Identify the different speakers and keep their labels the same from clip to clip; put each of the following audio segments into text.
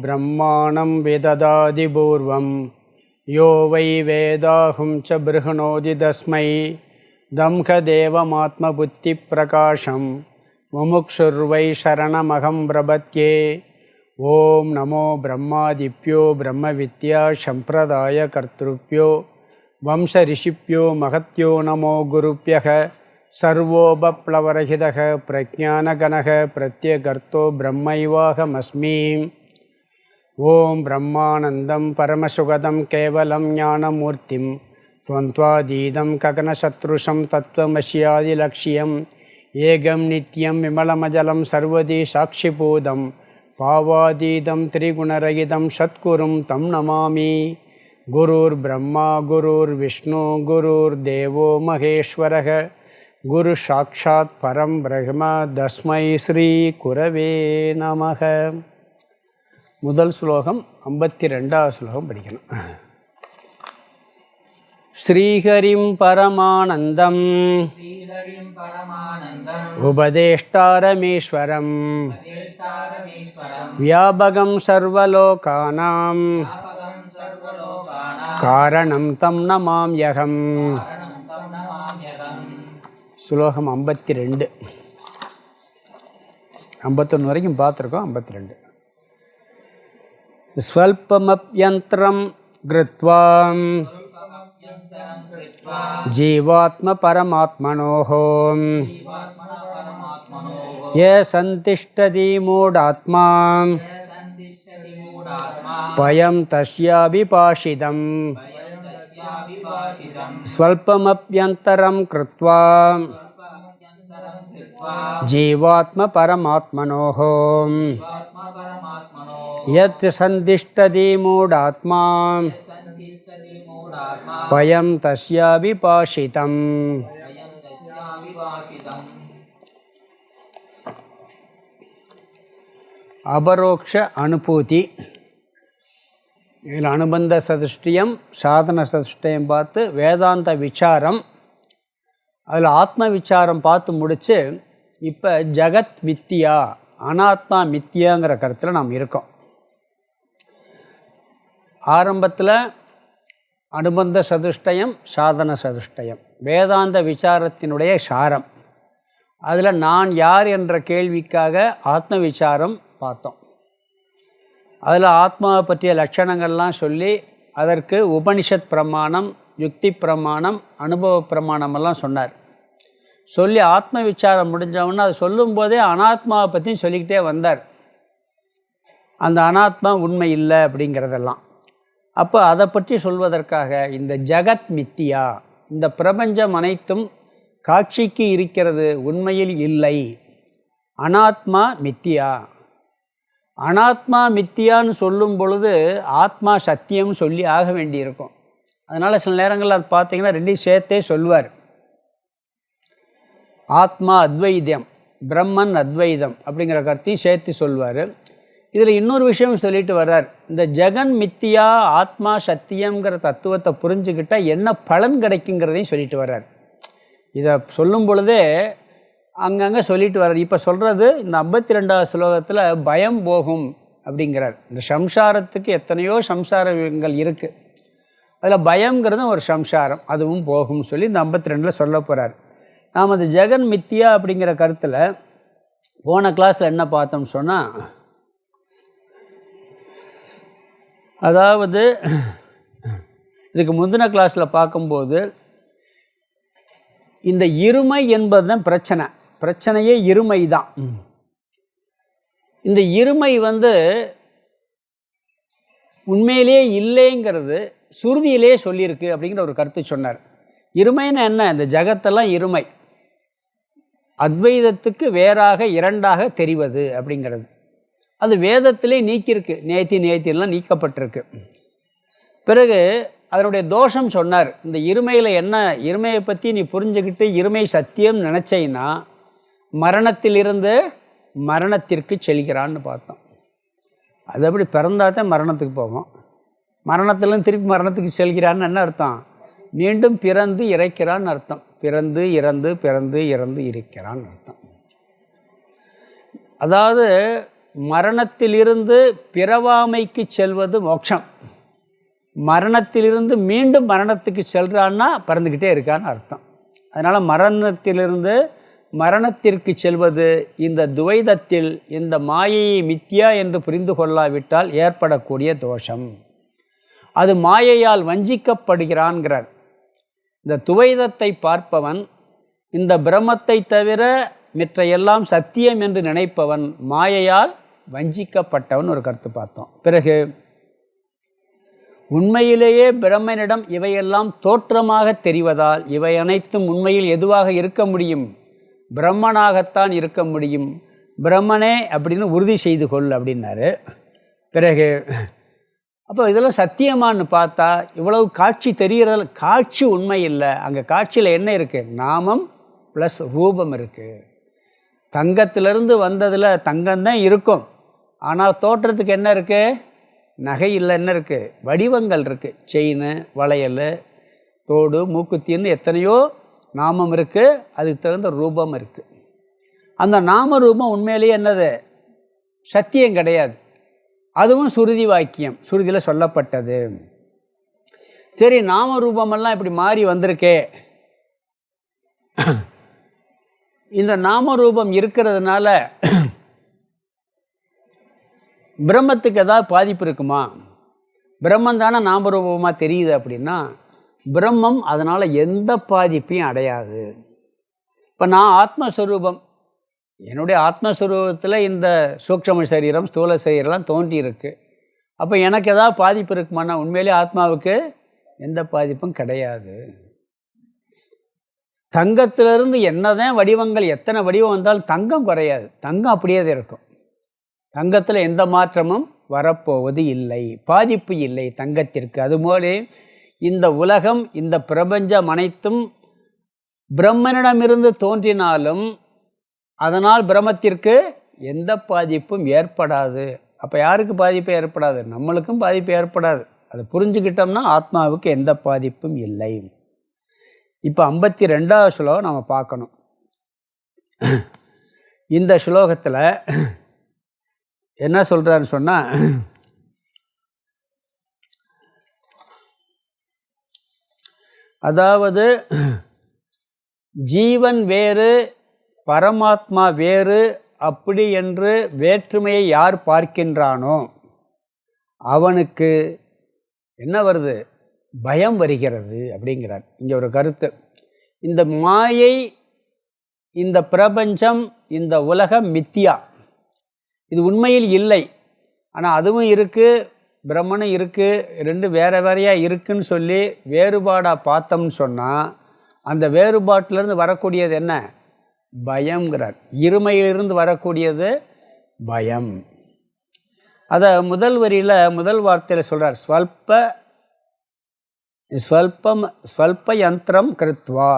Speaker 1: ब्रह्माणं विददाति पूर्वं यो वै वेदाहुं च बृहणोति तस्मै दम्हदेवमात्मबुद्धिप्रकाशं मुमुक्षुर्वै शरणमहं प्रपद्ये। ओं नमो ब्रह्मादिभ्यो ब्रह्मविद्या सम्प्रदायकर्तृभ्यो वंशऋषिभ्यो महत्यो नमो गुरुभ्यः। सर्वोपप्लवरहितः प्रज्ञानगणः प्रत्यगर्तो ब्रह्मैवाहमस्मि। ओं ब्रह्मानन्दं परमसुखदं केवलं ज्ञानमूर्तिं त्वन्त्वातीतं गगनसदृशं तत्त्वमस्यादिलक्ष्यम् एकं नित्यं विमलमजलं सर्वदी साक्षिभूतं भावातीतं त्रिगुणरहितं सद्गुरुं तं नमामि। गुरुर्ब्रह्मा गुरुर्विष्णु गुरुर्देवो महेश्वरः गुरु साक्षात् परं ब्रह्म तस्मै श्री குரவே நமக. முதல் ஸ்லோகம் 52வது ஸ்லோகம் படிக்கணும். ஸ்ரீஹரிம் பரமானந்தம் உபதேஷ்டாரமீஸ்வரம் வியாபகம் சர்வலோகானாம் காரணம் தம் நமாம்யகம். ஸ்லோகம் 52, 51 வரைக்கும் பார்த்துருக்கோம். 52. ஸ்வல்பமப்யந்தரம் கிருத்வாம் ஜீவாத்ம பரமாத்மனோஹ யே சந்திஷ்டதி மூடாத்மா பயம் தஸ்யாபிபாஷிதம். ஸ்வல்பமப்யந்தரம் கிருத்வா ஜீவாத்ம பரமாத்மனோஹ யத் சந்திஷ்டதி மூடாத்மா பயம் தஸ்யாபிபாஷிதம். அபரோக்ஷ அனுபூதி. இதில் அனுபந்த சதுஷ்டியம் சாதன சதுஷ்டியம் பார்த்து வேதாந்த விசாரம், அதில் ஆத்ம விசாரம் பார்த்து முடித்து இப்போ ஜகத் மித்தியா அனாத்மா மித்தியாங்கிற கருத்தில் நாம் இருக்கோம். ஆரம்பத்தில் அனுபந்த சதுஷ்டயம் சாதன சதுஷ்டயம் வேதாந்த விசாரத்தினுடைய சாரம். அதில் நான் யார் என்ற கேள்விக்காக ஆத்ம விசாரம் பார்த்தோம். அதில் ஆத்மாவை பற்றிய லட்சணங்கள்லாம் சொல்லி அதற்கு உபனிஷத் பிரமாணம், யுக்தி பிரமாணம், அனுபவ பிரமாணமெல்லாம் சொன்னார். சொல்லி ஆத்ம விசாரம் முடிஞ்சவொன்னே அது சொல்லும்போதே அனாத்மாவை பற்றியும் சொல்லிக்கிட்டே வந்தார். அந்த அனாத்மா உண்மை இல்லை அப்படிங்கிறதெல்லாம். அப்போ அதை பற்றி சொல்வதற்காக இந்த ஜகத் மித்தியா, இந்த பிரபஞ்சம் அனைத்தும் காட்சிக்கு இருக்கிறது, உண்மையில் இல்லை, அனாத்மா மித்தியா. அனாத்மா மித்தியான்னு சொல்லும் பொழுது ஆத்மா சத்தியம்னு சொல்லி ஆக வேண்டியிருக்கும். அதனால் சில நேரங்களில் அது பார்த்திங்கன்னா ரெண்டையும் சேர்த்தே சொல்வார். ஆத்மா அத்வைதம், பிரம்மன் அத்வைதம் அப்படிங்கிற கருத்தையும் சேர்த்து சொல்வார். இதில் இன்னொரு விஷயம் சொல்லிட்டு வர்றார். இந்த ஜெகன் மித்தியா ஆத்மா சத்தியங்கிற தத்துவத்தை புரிஞ்சுக்கிட்டால் என்ன பலன் கிடைக்குங்கிறதையும் சொல்லிட்டு வர்றார். இதை சொல்லும் பொழுதே அங்கங்கே சொல்லிட்டு வர்றார். இப்போ சொல்கிறது இந்த 52வது ஸ்லோகத்தில் பயம் போகும் அப்படிங்கிறார். இந்த சம்சாரத்துக்கு எத்தனையோ சம்சாரங்கள் இருக்குது, அதில் பயங்கிறது ஒரு சம்சாரம், அதுவும் போகும் சொல்லி இந்த 52ல் சொல்ல போகிறார். நாம் அந்த ஜெகன் மித்தியா அப்படிங்கிற கருத்தில் போன கிளாஸில் என்ன பார்த்தோம்னு சொன்னால், அதாவது இதுக்கு முந்தின கிளாஸில் பார்க்கும்போது இந்த இருமை என்பது தான் பிரச்சனையே இருமை தான். இந்த இருமை உண்மையிலேயே இல்லைங்கிறது சுருதியிலே சொல்லியிருக்கு அப்படிங்கிற ஒரு கருத்து சொன்னார். இருமைன்னு என்ன? இந்த ஜகத்தெல்லாம் இருமை, அத்வைதத்துக்கு வேறாக இரண்டாக தெரிவது அப்படிங்கிறது. அது வேதத்திலே நீக்கியிருக்கு, நேத்திலாம் நீக்கப்பட்டிருக்கு. பிறகு அதனுடைய தோஷம் சொன்னார். இந்த இருமையில் என்ன, இருமையை பற்றி நீ புரிஞ்சுக்கிட்டு இருமை சத்தியம் நினச்சைன்னா மரணத்திலிருந்து மரணத்திற்கு செல்கிறான்னு பார்த்தோம். அது அப்படி பிறந்தால் தான் மரணத்துக்கு போகும். மரணத்திலேருந்து திருப்பி மரணத்துக்கு செல்கிறான்னு என்ன அர்த்தம்? மீண்டும் பிறந்து இறக்கிறான்னு அர்த்தம். பிறந்து இறந்து பிறந்து இறந்து இருக்கிறான்னு அர்த்தம். அதாவது மரணத்திலிருந்து பிறவாமைக்கு செல்வது மோட்சம். மரணத்திலிருந்து மீண்டும் மரணத்துக்கு செல்றான்னா பறந்துக்கிட்டே இருக்கான்னு அர்த்தம். அதனால் மரணத்திலிருந்து மரணத்திற்கு செல்வது இந்த துவைதத்தில் இந்த மாயையை மித்யா என்று புரிந்து கொள்ளாவிட்டால் ஏற்படக்கூடிய தோஷம். அது மாயையால் வஞ்சிக்கப்படுகிறான்கிறார். இந்த துவைதத்தை பார்ப்பவன் இந்த பிரம்மத்தை தவிர மற்ற எல்லாம் சத்தியம் என்று நினைப்பவன் மாயையால் வஞ்சிக்கப்பட்டவன் ஒரு கருத்து பார்த்தோம். பிறகு உண்மையிலேயே பிரம்மனிடம் இவையெல்லாம் தோற்றமாக தெரிவதால் இவை அனைத்தும் உண்மையில் எதுவாக இருக்க முடியும்? பிரம்மனாகத்தான் இருக்க முடியும். பிரம்மனே அப்படின்னு உறுதி செய்து கொள் அப்படின்னாரு. பிறகு அப்போ இதெல்லாம் சத்தியமானு பார்த்தா இவ்வளவு காட்சி தெரிகிறது. காட்சி உண்மை இல்லை. அங்கே காட்சியில் என்ன இருக்குது? நாமம் ப்ளஸ் ரூபம் இருக்குது. தங்கத்திலிருந்து வந்ததில் தங்கம்தான் இருக்கும். ஆனால் தோற்றத்துக்கு என்ன இருக்குது? நகை இல்லை, என்ன இருக்குது? வடிவங்கள் இருக்குது. செயின், வளையல், தோடு, மூக்குத்தின்னு எத்தனையோ நாமம் இருக்குது. அதுக்கு தகுந்த ரூபம் இருக்குது. அந்த நாம ரூபம் உண்மையிலேயே என்னது? சத்தியம் கிடையாது. அதுவும் சுருதி வாக்கியம், சுருதியில் சொல்லப்பட்டது. சரி, நாம ரூபமெல்லாம் இப்படி மாறி வந்திருக்கே. இந்த நாம ரூபம் இருக்கிறதுனால பிரம்மத்துக்கு ஏதாவது பாதிப்பு இருக்குமா? பிரம்மன் தானே நாமரூபமாக தெரியுது அப்படின்னா பிரம்மம் அதனால் எந்த பாதிப்பையும் அடையாது. இப்போ நான் ஆத்மஸ்வரூபம், என்னுடைய ஆத்மஸ்வரூபத்தில் இந்த சூக்ஷ்ம சரீரம், ஸ்தூல சரீரம்லாம் தோன்றி இருக்குது. அப்போ எனக்கு ஏதாவது பாதிப்பு இருக்குமானா உண்மையிலே ஆத்மாவுக்கு எந்த பாதிப்பும் கிடையாது. தங்கத்திலிருந்து என்னதான் வடிவங்கள், எத்தனை வடிவம் வந்தாலும் தங்கம் குறையாது. தங்கம் அப்படியே தான் இருக்கும். தங்கத்தில் எந்த மாற்றமும் வரப்போவது இல்லை, பாதிப்பு இல்லை தங்கத்திற்கு. அதுபோல இந்த உலகம், இந்த பிரபஞ்சம் அனைத்தும் பிரம்மனிடமிருந்து தோன்றினாலும் அதனால் பிரம்மத்திற்கு எந்த பாதிப்பும் ஏற்படாது. அப்போ யாருக்கு பாதிப்பு ஏற்படாது? நம்மளுக்கும் பாதிப்பு ஏற்படாது. அதை புரிஞ்சுக்கிட்டோம்னா ஆத்மாவுக்கு எந்த பாதிப்பும் இல்லை. இப்போ 52வது ஸ்லோகம் நம்ம பார்க்கணும். இந்த ஸ்லோகத்தில் என்ன சொல்கிறாருன்னு சொன்னால், அதாவது ஜீவன் வேறு பரமாத்மா வேறு அப்படி என்று வேற்றுமையை யார் பார்க்கின்றானோ அவனுக்கு என்ன வருது? பயம் வருகிறது அப்படிங்கிறார். இங்கே ஒரு கருத்து. இந்த மாயை, இந்த பிரபஞ்சம், இந்த உலகம் மித்தியா, இது உண்மையில் இல்லை. ஆனால் அதுவும் இருக்குது, பிரம்மனும் இருக்குது, ரெண்டு வேறு வேறையாக இருக்குன்னு சொல்லி வேறுபாடாக பார்த்தோம்னு சொன்னால் அந்த வேறுபாட்டிலிருந்து வரக்கூடியது என்ன? பயம்ங்கிறார். இருமையிலிருந்து வரக்கூடியது பயம். அதை முதல் வரியில் முதல் வார்த்தையில் சொல்கிறார். ஸ்வல்பயந்திரம் கிருத்வா,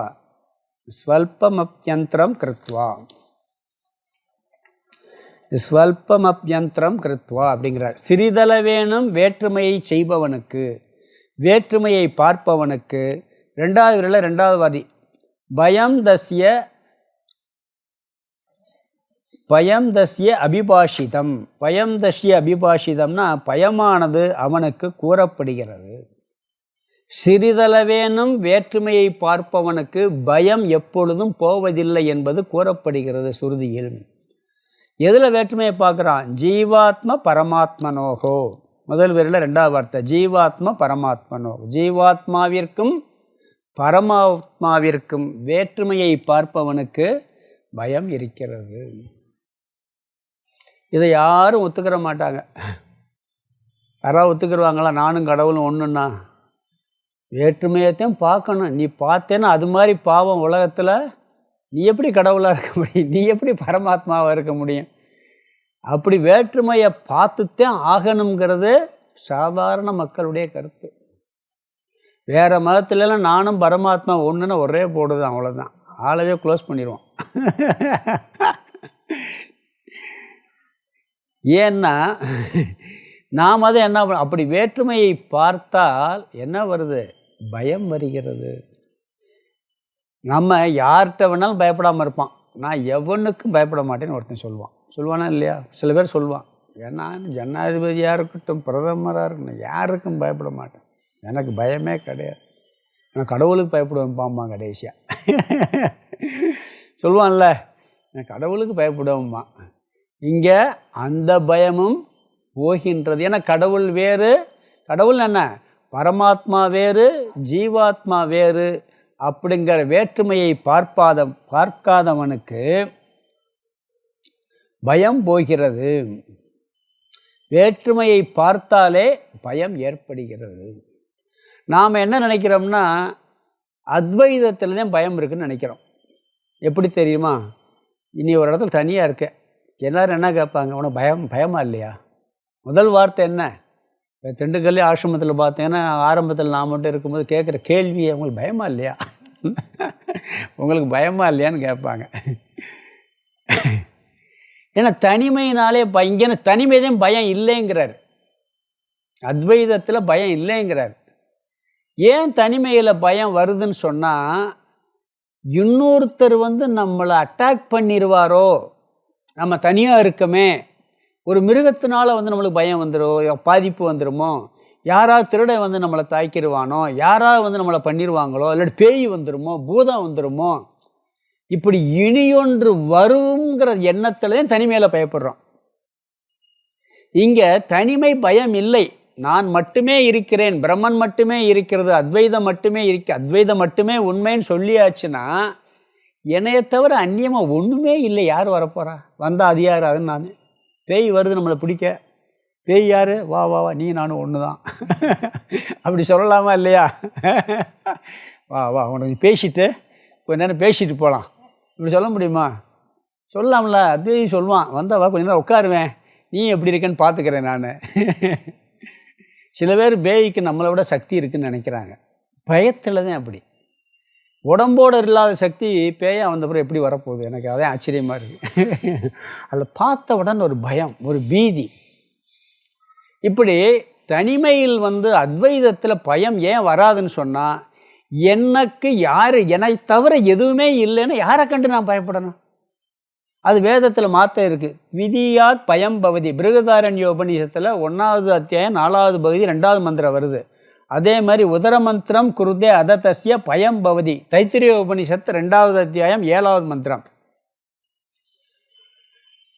Speaker 1: ஸ்வல்பமப்யந்திரம் கிருத்வா, ஸ்வல்பமப்யந்திரம் கிருத்வா அப்படிங்கிறார். சிறிதளவேனும் வேற்றுமையை செய்பவனுக்கு, வேற்றுமையை பார்ப்பவனுக்கு, ரெண்டாவது வரியில் ரெண்டாவது வாரி பயம் தஸ்ய அபிபாஷிதம். பயம் தஸ்ய அபிபாஷிதம்னா பயமானது அவனுக்கு கூறப்படுகிறது. சிறிதளவேனும் வேற்றுமையை பார்ப்பவனுக்கு பயம் எப்பொழுதும் போவதில்லை என்பது கூறப்படுகிறது சுருதியில். எதில் வேற்றுமையை பார்க்குறான்? ஜீவாத்ம பரமாத்மனோகோ. முதல் வரியில் ரெண்டாவது வார்த்தை ஜீவாத்ம பரமாத்மனோ. ஜீவாத்மாவிற்கும் பரமாத்மாவிற்கும் வேற்றுமையை பார்ப்பவனுக்கு பயம் இருக்கிறது. இதை யாரும் ஒத்துக்கிற மாட்டாங்க. யாராவது ஒத்துக்கிடுவாங்களா? நானும் கடவுளும் ஒன்றுன்னா வேற்றுமையத்தையும் பார்க்கணும். நீ பார்த்தேன்னா அது மாதிரி பாவம் உலகத்தில் நீ எப்படி கடவுளாக இருக்க முடியும்? நீ எப்படி பரமாத்மாவாக இருக்க முடியும்? அப்படி வேற்றுமையை பார்த்துத்தான் ஆகணுங்கிறது சாதாரண மக்களுடைய கருத்து. வேறு மதத்துலலாம் நானும் பரமாத்மா ஒன்றுன்னு ஒரே போடுது, அவ்வளோதான். ஆளவே க்ளோஸ் பண்ணிடுவோம். ஏன்னா நாம் அதை என்ன அப்படி வேற்றுமையை பார்த்தால் என்ன வருது? பயம் வருகிறது. நம்ம யார்கிட்ட வேணாலும் பயப்படாமல் இருப்பான். நான் எவனுக்கும் பயப்பட மாட்டேன்னு ஒருத்தன் சொல்லுவானா இல்லையா? சில பேர் சொல்லுவான். ஏன்னா ஜனாதிபதியாக இருக்கட்டும், பிரதமராக இருக்கட்டும், யாருக்கும் பயப்பட மாட்டேன். எனக்கு பயமே கிடையாது. நான் கடவுளுக்கு பயப்படுவேன் பாம்மா கடைசியாக சொல்லுவான்ல, நான் கடவுளுக்கு பயப்படுவேம்மா. இங்கே அந்த பயமும் போகின்றது. ஏன்னா கடவுள் வேறு, கடவுள் என்ன, பரமாத்மா வேறு, ஜீவாத்மா வேறு அப்படிங்கிற வேற்றுமையை பார்க்காதவனுக்கு பயம் போகிறது. வேற்றுமையை பார்த்தாலே பயம் ஏற்படுகிறது. நாம் என்ன நினைக்கிறோம்னா அத்வைதத்தில் தான் பயம் இருக்குதுன்னு நினைக்கிறோம். எப்படி தெரியுமா? இனி ஒரு இடத்துல தனியாக இருக்கேன், எல்லோரும் என்ன கேட்பாங்க, உனக்கு பயமா இல்லையா? முதல் வார்த்தை என்ன? திண்டுக்கல்லே ஆசிரமத்தில் பார்த்தீங்கன்னா ஆரம்பத்தில் நான் மட்டும் இருக்கும்போது கேட்குற கேள்வி, உங்களுக்கு பயமா இல்லையா? உங்களுக்கு பயமா இல்லையான்னு கேட்பாங்க. ஏன்னா தனிமையினாலே இங்கே தனிமை தான் பயம் இல்லைங்கிறார். அத்வைதத்தில் பயம் இல்லைங்கிறார். ஏன் தனிமையில் பயம் வருதுன்னு சொன்னால், இன்னொருத்தர் நம்மளை அட்டாக் பண்ணிடுவாரோ, நம்ம தனியாக இருக்கமே, ஒரு மிருகத்தினால நம்மளுக்கு பயம் வந்துடும், பாதிப்பு வந்துடுமோ, யாராவது திருடை நம்மளை தாக்கிடுவானோ, யாராவது நம்மளை பண்ணிடுவாங்களோ, இல்லாட்டி பேய் வந்துடுமோ, பூதம் வந்துடுமோ, இப்படி இனியொன்று வருங்கிற எண்ணத்தில் தான் தனிமையில் பயப்படுறோம். இங்கே தனிமை பயம் இல்லை. நான் மட்டுமே இருக்கிறேன், பிரம்மன் மட்டுமே இருக்கிறது, அத்வைதம் மட்டுமே உண்மைன்னு சொல்லியாச்சுன்னா, என்னையை தவிர அந்நியமாக ஒன்றுமே இல்லை. யார் வரப்போகிறா? வந்தால் அது யார்? அது நான். பேய் வருது நம்மளை பிடிக்க, பேய் யார்? வா வா வா, நீ நானும் ஒன்று தான் அப்படி சொல்லலாமா இல்லையா? வா வா, உனக்கு பேசிட்டு கொஞ்ச நேரம் பேசிட்டு போகலாம், இப்படி சொல்ல முடியுமா? சொல்லலாம்ல. அப்படியே சொல்லுவான், வந்தா வா, கொஞ்ச நேரம் உட்காருவேன், நீ எப்படி இருக்கேன்னு பார்த்துக்கிறேன் நான். சில பேர் பேய்க்கு நம்மளை விட சக்தி இருக்குதுன்னு நினைக்கிறாங்க. பயத்தில் தான் அப்படி. உடம்போடு இல்லாத சக்தி பேயா வந்தப்பறம் எப்படி வரப்போகுது? எனக்கு அதே ஆச்சரியமாக இருக்குது. அதில் பார்த்த உடனே ஒரு பயம், ஒரு பீதி. இப்படி தனிமையில் அத்வைதத்தில் பயம் ஏன் வராதுன்னு சொன்னால், என்னை தவிர எதுவுமே இல்லைன்னு யாரை கண்டு நான் பயப்படணும்? அது வேதத்தில் மாற்ற இருக்குது. விதியாத் பயம் பவதி. பிருகதாரண்ய உபநிஷத்தில் 1வது அத்தியாயம் 4வது பகுதி 2வது மந்திரம் வருது. அதே மாதிரி உதர மந்திரம் குருதே அததஸ்ய பயம் பவதி. தைத்திரிய உபநிஷத்து 2வது அத்தியாயம் 7வது மந்திரம்.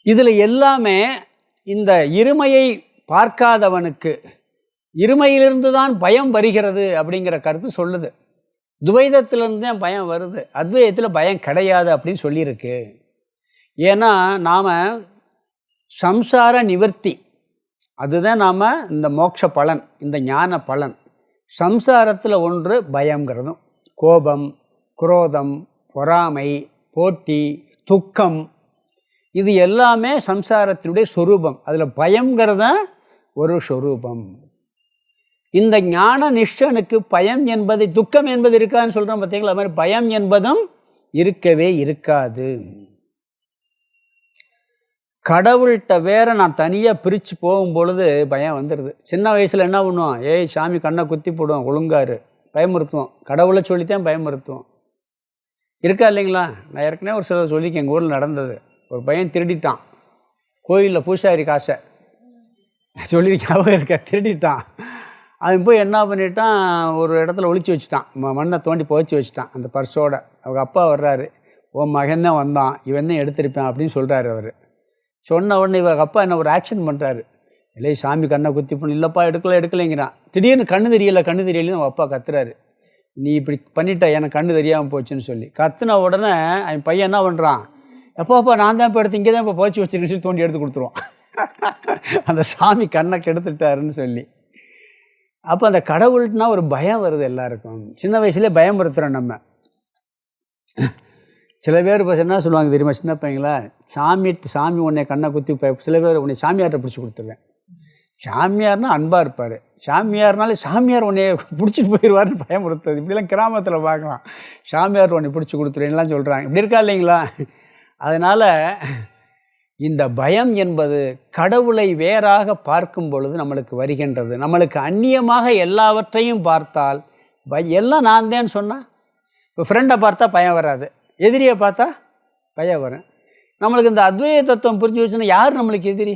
Speaker 1: இதில் எல்லாமே இந்த இருமையை பார்க்காதவனுக்கு இருமையிலிருந்து தான் பயம் வருகிறது அப்படிங்கிற கருத்து சொல்லுது. துவைதத்திலிருந்து தான் பயம் வருது, அத்வைதத்தில் பயம் கிடையாது அப்படின்னு சொல்லியிருக்கு. ஏன்னா நாம் சம்சார நிவர்த்தி, அதுதான் நாம் இந்த மோட்ச பலன், இந்த ஞான பலன். சம்சாரத்தில் ஒன்று பயங்கிறதும், கோபம், குரோதம், பொறாமை, போட்டி, துக்கம், இது எல்லாமே சம்சாரத்தினுடைய சொரூபம். அதில் பயங்கிறத ஒரு சொரூபம். இந்த ஞான நிஷ்டனுக்கு பயம் என்பது, துக்கம் என்பது இருக்காதுன்னு சொல்கிறோம் பார்த்தீங்களா? அது மாதிரி பயம் என்பதும் இருக்கவே இருக்காது. கடவுள்கிட்ட வேற நான் தனியாக பிரித்து போகும்பொழுது பயம் வந்துடுது. சின்ன வயசில் என்ன பண்ணுவோம்? ஏய் சாமி கண்ணை குத்தி போடுவோம், ஒழுங்காரு, பயமுறுத்துவோம். கடவுளை சொல்லித்தான் பயமுறுத்துவோம். இருக்கா இல்லைங்களா? நான் ஏற்கனவே ஒரு சில சொல்லிக்க, எங்கள் ஊரில் நடந்தது. ஒரு பையன் திருடிட்டான், கோயிலில் பூசாரி காசை சொல்லியிருக்காவே இருக்க, திருடிட்டான். அவன் போய் என்ன பண்ணிட்டான், ஒரு இடத்துல ஒழிச்சு வச்சுட்டான், மண்ணை தோண்டி புதைச்சி வச்சுட்டான் அந்த பர்ஸோட. அவங்க அப்பா வர்றாரு, உன் மகன் தான் வந்தான், இவன் தான் எடுத்திருப்பேன் அப்படின்னு சொல்கிறாரு அவர். சொன்ன உடனே இவங்க அப்பா என்ன ஒரு ஆக்ஷன் பண்ணுறாரு, இல்லை சாமி கண்ணை குத்தி பண்ணு, இல்லைப்பா எடுக்கலைங்கிறான். திடீர்னு கண்ணு தெரியலன்னு அவன் அப்பா கத்துறாரு, நீ இப்படி பண்ணிட்ட, எனக்கு கண்ணு தெரியாமல் போச்சுன்னு சொல்லி கத்துன உடனே அவன் பையன் என்ன பண்ணுறான், எப்போப்பா நான் தான் இப்போ எடுத்து இங்கே தான் இப்போ புதைச்சி வச்சுருக்கேன்னு சொல்லி தோண்டி எடுத்து கொடுத்துருவான். அந்த சாமி கண்ணை கெடுத்துட்டாருன்னு சொல்லி. அப்போ அந்த கடவுள்னா ஒரு பயம் வருது எல்லாருக்கும். சின்ன வயசுலேயே பயமுறுத்துகிறோம் நம்ம. சில பேர் இப்போ என்ன சொல்லுவாங்க தெரியுமா, சின்ன பையங்களா, சாமி உன்னை கண்ணை குத்தி சில பேர் உன்னை சாமியார்கிட்ட பிடிச்சி கொடுத்துருவேன். சாமியார்னா அன்பாக இருப்பார், சாமியார்னாலே சாமியார் உன்னைய பிடிச்சிட்டு போயிடுவார்னு பயமுறுத்துறது. இப்படிலாம் கிராமத்தில் பார்க்கலாம். சாமியார் உன்னை பிடிச்சி கொடுத்துருவேன்லாம் சொல்கிறாங்க. இப்படி இருக்கா இல்லைங்களா? அதனால் இந்த பயம் என்பது கடவுளை வேறாக பார்க்கும் பொழுது நம்மளுக்கு வருகின்றது. நம்மளுக்கு அந்நியமாக எல்லாவற்றையும் பார்த்தால் எல்லாம் நான் தான் சொன்னால், இப்போ ஃப்ரெண்டை பார்த்தா பயம் வராது, எதிரியை பார்த்தா பயம் வரும். நம்மளுக்கு இந்த அத்வைத தத்துவம் புரிஞ்சு வச்சுன்னா யார் நம்மளுக்கு எதிரி?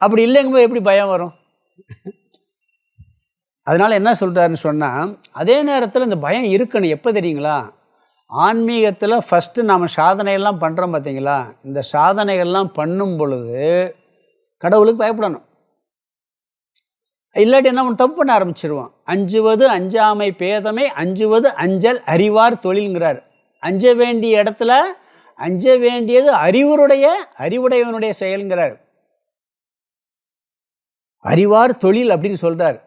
Speaker 1: அப்படி இல்லைங்கும்போது எப்படி பயம் வரும்? அதனால் என்ன சொல்கிறாருன்னு சொன்னால், அதே நேரத்தில் இந்த பயம் இருக்கணும். எப்போ தெரியுங்களா? ஆன்மீகத்தில் ஃபஸ்ட்டு நாம் சாதனையெல்லாம் பண்ணுறோம் பார்த்தீங்களா? இந்த சாதனைகள்லாம் பண்ணும் பொழுது கடவுளுக்கு பயப்படணும். இல்லாட்டி என்ன பண்ண தப்பு பண்ண ஆரம்பிச்சிருவோம். அஞ்சுவது அஞ்சாமை பேதமை, அஞ்சுவது அஞ்சல் அறிவார் தொழில்ங்கிறார். அஞ்ச வேண்டிய இடத்துல அஞ்ச வேண்டியது அறிவுடையவனுடைய செயல்ங்கிறார். அறிவார் தொழில் அப்படின்னு சொல்கிறார்.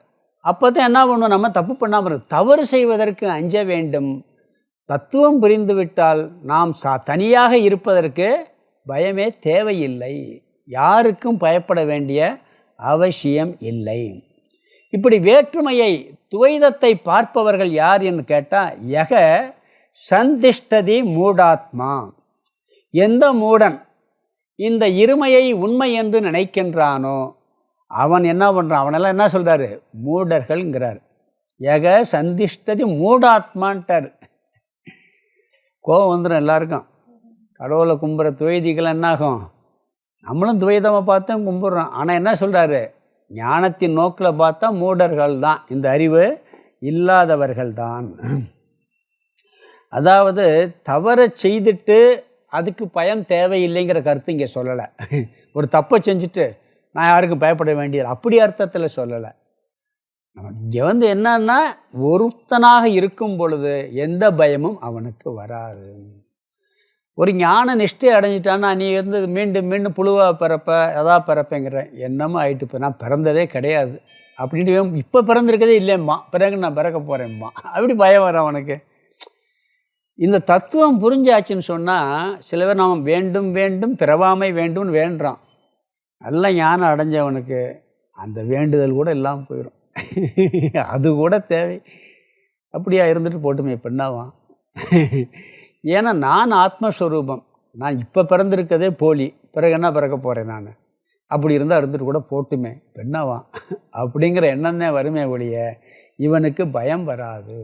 Speaker 1: அப்போ தான் என்ன பண்ணுவோம், நம்ம தப்பு பண்ணாமல் தவறு செய்வதற்கு அஞ்ச வேண்டும். தத்துவம் புரிந்துவிட்டால் நாம் தனியாக இருப்பதற்கு பயமே தேவையில்லை. யாருக்கும் பயப்பட வேண்டிய அவசியம் இல்லை. இப்படி வேற்றுமையை துவைதத்தை பார்ப்பவர்கள் யார் என்று கேட்டால், யக சந்திஷ்டதி மூடாத்மா. எந்த மூடன் இந்த இருமையை உண்மை என்று நினைக்கின்றானோ அவன் என்ன பண்ணுறான்? அவனெல்லாம் என்ன சொல்கிறாரு? மூடர்கள்ங்கிறார். யக சந்திஷ்டதி மூடாத்மான்ட்டார். கோபம் வந்துடும் எல்லாருக்கும். கடவுளை கும்புற துவைதிகள் என்னாகும்? நம்மளும் துவைதமாக பார்த்தா கும்பிட்றோம். ஆனால் என்ன சொல்கிறாரு? ஞானத்தின் நோக்கில் பார்த்தா மூடர்கள் தான், இந்த அறிவு இல்லாதவர்கள் தான். அதாவது தவறை செய்துட்டு அதுக்கு பயம் தேவையில்லைங்கிற கருத்து இங்கே சொல்லலை. ஒரு தப்பை செஞ்சுட்டு நான் யாருக்கும் பயப்பட வேண்டியது அப்படி அர்த்தத்தில் சொல்லலை. நம்ம இங்கே என்னன்னா, ஒருத்தனாக இருக்கும் பொழுது எந்த பயமும் அவனுக்கு வராது. ஒரு ஞான நிஷ்டை அடைஞ்சிட்டான்னா, நீ மீண்டும் மீண்டும் புழுவாக பிறப்ப எதா பிறப்பேங்கிற எண்ணமும் ஆகிட்டு. இப்போ நான் பிறந்ததே கிடையாது அப்படின்ட்டு இப்போ பிறந்திருக்கதே இல்லைம்மா, பிறகு நான் பிறக்க போகிறேம்மா, அப்படி பயம் வரும் அவனுக்கு. இந்த தத்துவம் புரிஞ்சாச்சுன்னு சொன்னால், சில பேர் நாம் வேண்டும் வேண்டும் பிறவாமை வேண்டும்னு வேண்டுறான். நல்ல ஞானம் அடைஞ்சவனுக்கு அந்த வேண்டுதல் கூட இல்லாமல் போயிடும். அது கூட தேவை. அப்படியா இருந்துட்டு போட்டுமே பெண்ணாவான். ஏன்னா நான் ஆத்மஸ்வரூபம். நான் இப்போ பிறந்திருக்கதே போலி, பிறகு என்ன பிறக்க போகிறேன் நான்? அப்படி இருந்தால் இருந்துட்டு கூட போட்டுமே பெண்ணாவான் அப்படிங்கிற எண்ணம்னே வருமே ஒழிய இவனுக்கு பயம் வராது.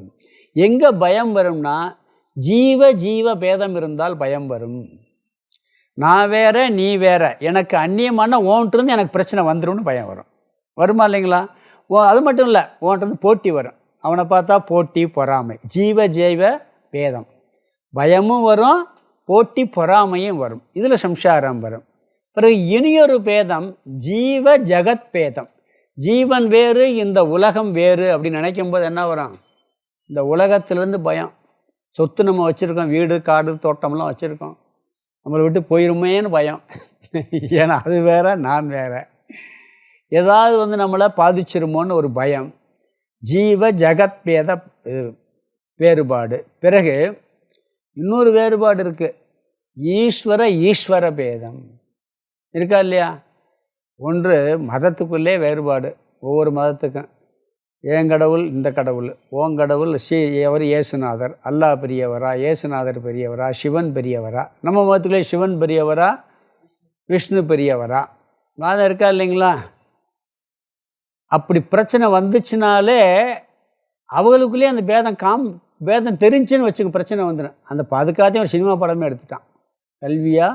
Speaker 1: எங்கே பயம் வரும்னா, ஜீவ பேதம் இருந்தால் பயம் வரும். நான் வேற நீ வேற, எனக்கு அந்நியமான ஓன்ட்டிருந்து எனக்கு பிரச்சனை வந்துடும்னு பயம் வரும். வருமா இல்லைங்களா? அது மட்டும் இல்லை, ஓன்ட்டிருந்து போட்டி வரும். அவனை பார்த்தா போட்டி பொறாமை, ஜீவ பேதம். பயமும் வரும், போட்டி பொறாமையும் வரும். இதில் சம்சாரம் வரும். பிறகு இனியொரு பேதம் ஜீவ ஜகத் பேதம். ஜீவன் வேறு, இந்த உலகம் வேறு அப்படின்னு நினைக்கும் போது என்ன வரும்? இந்த உலகத்திலேருந்து பயம். சொத்து நம்ம வச்சுருக்கோம், வீடு காடு தோட்டம்லாம் வச்சுருக்கோம், நம்மளை விட்டு போயிருமேன்னு பயம். ஏன்னா அது வேற நான் வேற, ஏதாவது நம்மளை பாதிச்சிருமோன்னு ஒரு பயம். ஜீவ ஜகத் பேத வேறுபாடு. பிறகு இன்னொரு வேறுபாடு இருக்குது, ஈஸ்வர பேதம் இருக்கா இல்லையா? ஒன்று மதத்துக்குள்ளே வேறுபாடு, ஒவ்வொரு மதத்துக்கும். ஏன் கடவுள் இந்த கடவுள், ஓன் கடவுள் அவர் இயேசுநாதர், அல்லாஹ் பெரியவரா, இயேசுநாதர் பெரியவரா, சிவன் பெரியவரா? நம்ம மதத்துக்குள்ளே சிவன் பெரியவரா, விஷ்ணு பெரியவரா? வாதம் இருக்கா இல்லைங்களா? அப்படி பிரச்சனை வந்துச்சுனாலே அவங்களுக்குள்ளேயே அந்த பேதம் தெரிஞ்சுன்னு வச்சுக்க பிரச்சனை வந்துடும். அந்த அதுக்காகத்தையும் ஒரு சினிமா படமே எடுத்துட்டான். கல்வியா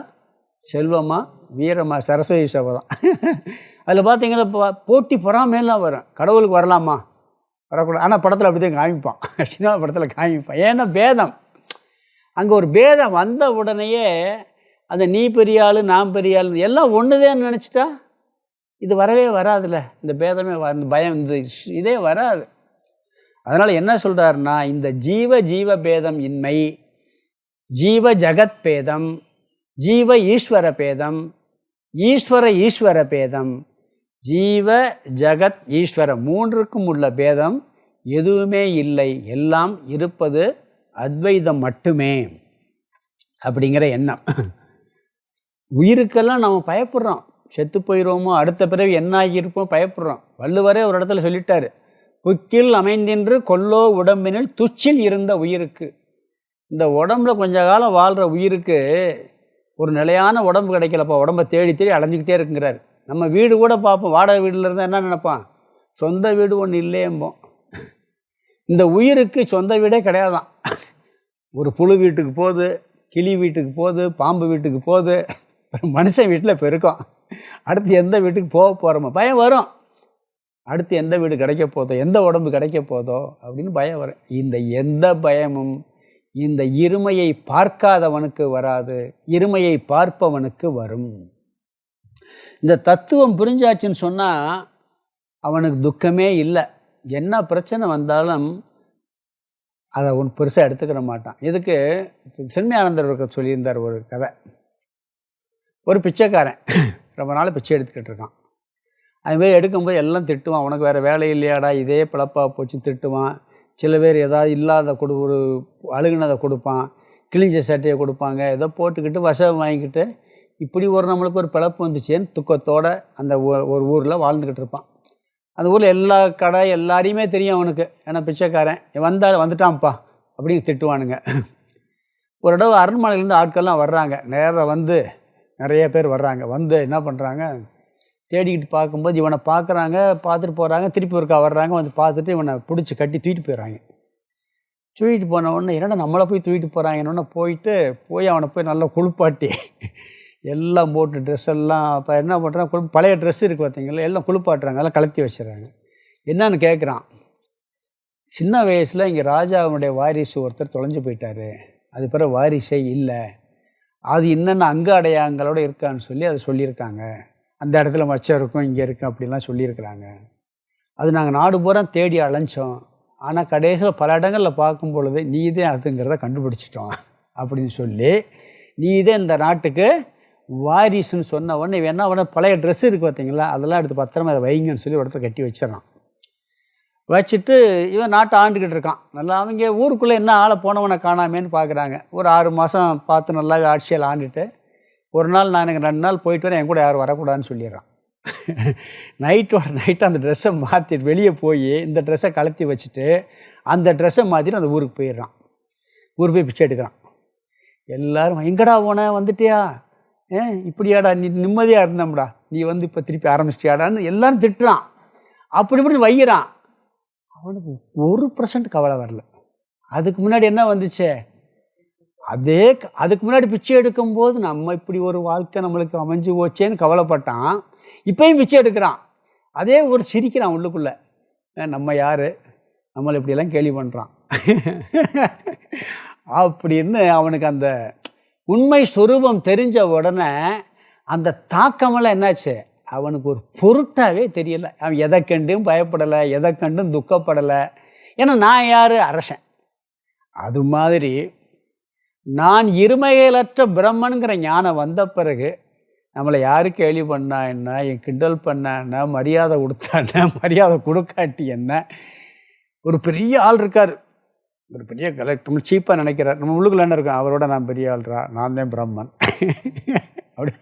Speaker 1: செல்வமா வீரமா, சரஸ்வதி சபை தான். அதில் பார்த்தீங்கன்னா போட்டி பொறாமையெல்லாம் வரும். கடவுளுக்கு வரலாமா, வரக்கூடாது. ஆனால் படத்தில் அப்படி தான் காமிப்பான், சினிமா படத்தில் காமிப்பான். ஏன்னா பேதம். அங்கே ஒரு பேதம் வந்த உடனேயே அந்த நீ பெரிய ஆள் நான் பெரிய ஆள் எல்லாம் ஒன்றுதேன்னு நினச்சிட்டா இது வரவே வராதுல்ல. இந்த பேதமே இந்த பயம் இதே வராது. அதனால் என்ன சொல்கிறாருன்னா, இந்த ஜீவ பேதம் இன்மை, ஜீவ ஜகத் பேதம், ஜீவ ஈஸ்வர பேதம், ஈஸ்வர பேதம், ஜீவ ஜகத் ஈஸ்வர மூன்றுக்கும் உள்ள பேதம் எதுவுமே இல்லை. எல்லாம் இருப்பது அத்வைதம் மட்டுமே அப்படிங்கிற எண்ணம். உயிருக்கெல்லாம் நம்ம பயப்படுறோம். செத்து போயிடுவோமோ, அடுத்த பிறகு என்ன ஆகியிருப்போம் பயப்படுறோம். வள்ளுவரே ஒரு இடத்துல சொல்லிட்டாரு, புக்கில் அமைந்தின்று கொல்லோ உடம்பினில் துச்சில் இருந்த உயிருக்கு. இந்த உடம்புல கொஞ்ச காலம் வாழ்கிற உயிருக்கு ஒரு நிலையான உடம்பு கிடைக்கலப்பா, உடம்பை தேடி அலைஞ்சிக்கிட்டே இருக்குங்கிறார். நம்ம வீடு கூட பார்ப்போம், வாடகை வீட்டில் இருந்தால் என்ன நினைப்பான், சொந்த வீடு ஒன்று இல்லையம்போம். இந்த உயிருக்கு சொந்த வீடே கிடையாதான். ஒரு புழு வீட்டுக்கு போகுது, கிளி வீட்டுக்கு போகுது, பாம்பு வீட்டுக்கு போகுது, மனுஷன் வீட்டில் இப்போ இருக்கோம். அடுத்து எந்த வீட்டுக்கு போக போகிறோமோ பயம் வரும். அடுத்து எந்த வீடு கிடைக்க போதோ, எந்த உடம்பு கிடைக்க போதோ அப்படின்னு பயம் வரும். இந்த எந்த பயமும் இந்த இருமையை பார்க்காதவனுக்கு வராது, இருமையை பார்ப்பவனுக்கு வரும். இந்த தத்துவம் புரிஞ்சாச்சுன்னு சொன்னால் அவனுக்கு துக்கமே இல்லை. என்ன பிரச்சனை வந்தாலும் அதை ஒன்று பெருசாக எடுத்துக்கிற மாட்டான். இதுக்கு சின்மயானந்தர் சொல்லியிருந்தார் ஒரு கதை. ஒரு பிச்சைக்காரன் ரொம்ப நாள் பிச்சை எடுத்துக்கிட்டு இருக்கான். அதுமாரி எடுக்கும்போது எல்லாம் திட்டுவான். உனக்கு வேறு வேலை இல்லையாடா, இதே பிழப்பாக போச்சு திட்டுவான். சில பேர் ஏதாவது இல்லாத ஒரு அழுகுனதை கொடுப்பான், கிழிஞ்ச சட்டையை கொடுப்பாங்க, ஏதோ போட்டுக்கிட்டு வசம் வாங்கிக்கிட்டு இப்படி நம்மளுக்கு ஒரு பிழப்பு வந்துச்சேன்னு துக்கத்தோடு அந்த ஒரு ஊரில் வாழ்ந்துக்கிட்டு இருப்பான். அந்த ஊரில் எல்லா கடை எல்லாரையுமே தெரியும் அவனுக்கு. ஏன்னா பிச்சைக்காரன் வந்துட்டான்ப்பா அப்படின்னு திட்டுவானுங்க. ஒரு தடவை அரண்மனையிலேருந்து ஆட்கள்லாம் வர்றாங்க. நேராக வந்து நிறைய பேர் வர்றாங்க. வந்து என்ன பண்ணுறாங்க, தேடிக்கிட்டு பார்க்கும்போது இவனை பார்க்குறாங்க, பார்த்துட்டு போகிறாங்க, திருப்பி ஒருக்கா வர்றாங்க. வந்து பார்த்துட்டு இவனை பிடிச்சி கட்டி தூக்கிட்டு போயிடுறாங்க. தூக்கிட்டு போன உடனே என்னடா நம்மளை போய் தூக்கிட்டு போகிறாங்கன்னு போய் அவனை போய் நல்லா குளிப்பாட்டி எல்லாம் போட்டு ட்ரெஸ் எல்லாம் இப்போ என்ன பண்ணுறாங்க, பழைய ட்ரெஸ் இருக்குது பார்த்தீங்களா, எல்லாம் குளிப்பாட்டுறாங்க, எல்லாம் கலத்தி வச்சிடறாங்க. என்னன்னு கேட்குறான். சின்ன வயசில் இங்கே ராஜாவுடைய வாரிசு ஒருத்தர் தொலைஞ்சு போயிட்டார், அது பிறகு வாரிசே இல்லை, அது என்னென்ன அங்க அடையாளங்களோடு இருக்கான்னு சொல்லி அதை சொல்லியிருக்காங்க. அந்த இடத்துல மச்சம் இருக்கும், இங்கே இருக்கும் அப்படிலாம் சொல்லியிருக்கிறாங்க. அது நாங்கள் நாடு பூரா தேடி அலைஞ்சோம். ஆனால் கடைசியில் பல இடங்களில் பார்க்கும் பொழுது நீதே அதுங்கிறத கண்டுபிடிச்சிட்டோம் அப்படின்னு சொல்லி, நீதே இந்த நாட்டுக்கு வாரிசுன்னு சொன்ன உடனே வேணா உடனே பழைய ட்ரெஸ் இருக்குது பார்த்தீங்களா, அதெல்லாம் எடுத்து பத்திரமா அதை வைங்கன்னு சொல்லி இடத்துல கட்டி வச்சிடறான். வச்சுட்டு இவன் நாட்டை ஆண்டுக்கிட்டு இருக்கான். நல்லா அவங்க ஊருக்குள்ளே என்ன ஆளை போனவனை காணாமேன்னு பார்க்குறாங்க. ஒரு 6 மாதம் பார்த்து நல்லாவே ஆட்சியில் ஆண்டுட்டு ஒரு நாள் நான் எனக்கு 2 நாள் போயிட்டு வரேன், என் கூட யாரும் வரக்கூடாதுன்னு சொல்லிடுறான். நைட்டு அந்த ட்ரெஸ்ஸை மாற்றிட்டு வெளியே போய் இந்த ட்ரெஸ்ஸை கலத்தி வச்சுட்டு அந்த ட்ரெஸ்ஸை மாற்றிட்டு அந்த ஊருக்கு போயிடுறான். ஊருக்கு போய் பிச்சை எடுக்கிறான். எல்லோரும் எங்கடா போன, வந்துட்டியா, இப்படியாடா நீ நிம்மதியாக இருந்தோம்டா, நீ வந்து இப்போ திருப்பி ஆரம்பிச்சிட்டியாடான்னு எல்லாரும் திட்டுறான். அப்படி இப்படி வைக்கிறான். அவனுக்கு 1% கவலை வரல. அதுக்கு முன்னாடி என்ன வந்துச்சே, அதுக்கு முன்னாடி பிச்சை எடுக்கும்போது நம்ம இப்படி ஒரு வாழ்க்கை நம்மளுக்கு அமைஞ்சு போச்சேன்னு கவலைப்பட்டான். இப்போயும் பிச்சை எடுக்கிறான். அதே ஒரு சிரிக்கிறான் உள்ளுக்குள்ளே, நம்ம யார், நம்மளை இப்படியெல்லாம் கேலி பண்ணுறான் அப்படின்னு அவனுக்கு அந்த உண்மை சொரூபம் தெரிஞ்ச உடனே அந்த தாக்கமெல்லாம் என்னாச்சு, அவனுக்கு ஒரு பொருட்டாகவே தெரியலை. அவன் எதை கண்டும் பயப்படலை, எதை கண்டும் துக்கப்படலை. ஏன்னா நான் யார், அரசன். அது மாதிரி நான் இருமையலற்ற பிரம்மனுங்கிற ஞானம் வந்த பிறகு நம்மளை யாரு கேலி பண்ணா என்ன, என் கிண்டல் பண்ண என்ன, மரியாதை கொடுத்தா என்ன, மரியாதை கொடுக்காட்டி என்ன. ஒரு பெரிய ஆள் இருக்கார், ஒரு பெரிய கலெக்டர், நம்ம சீப்பாக நினைக்கிறார், நம்ம உள்ளுக்குள்ள என்ன இருக்கோம், அவரோட நான் பெரிய ஆள்றா, நான் தான் பிரம்மன் அப்படி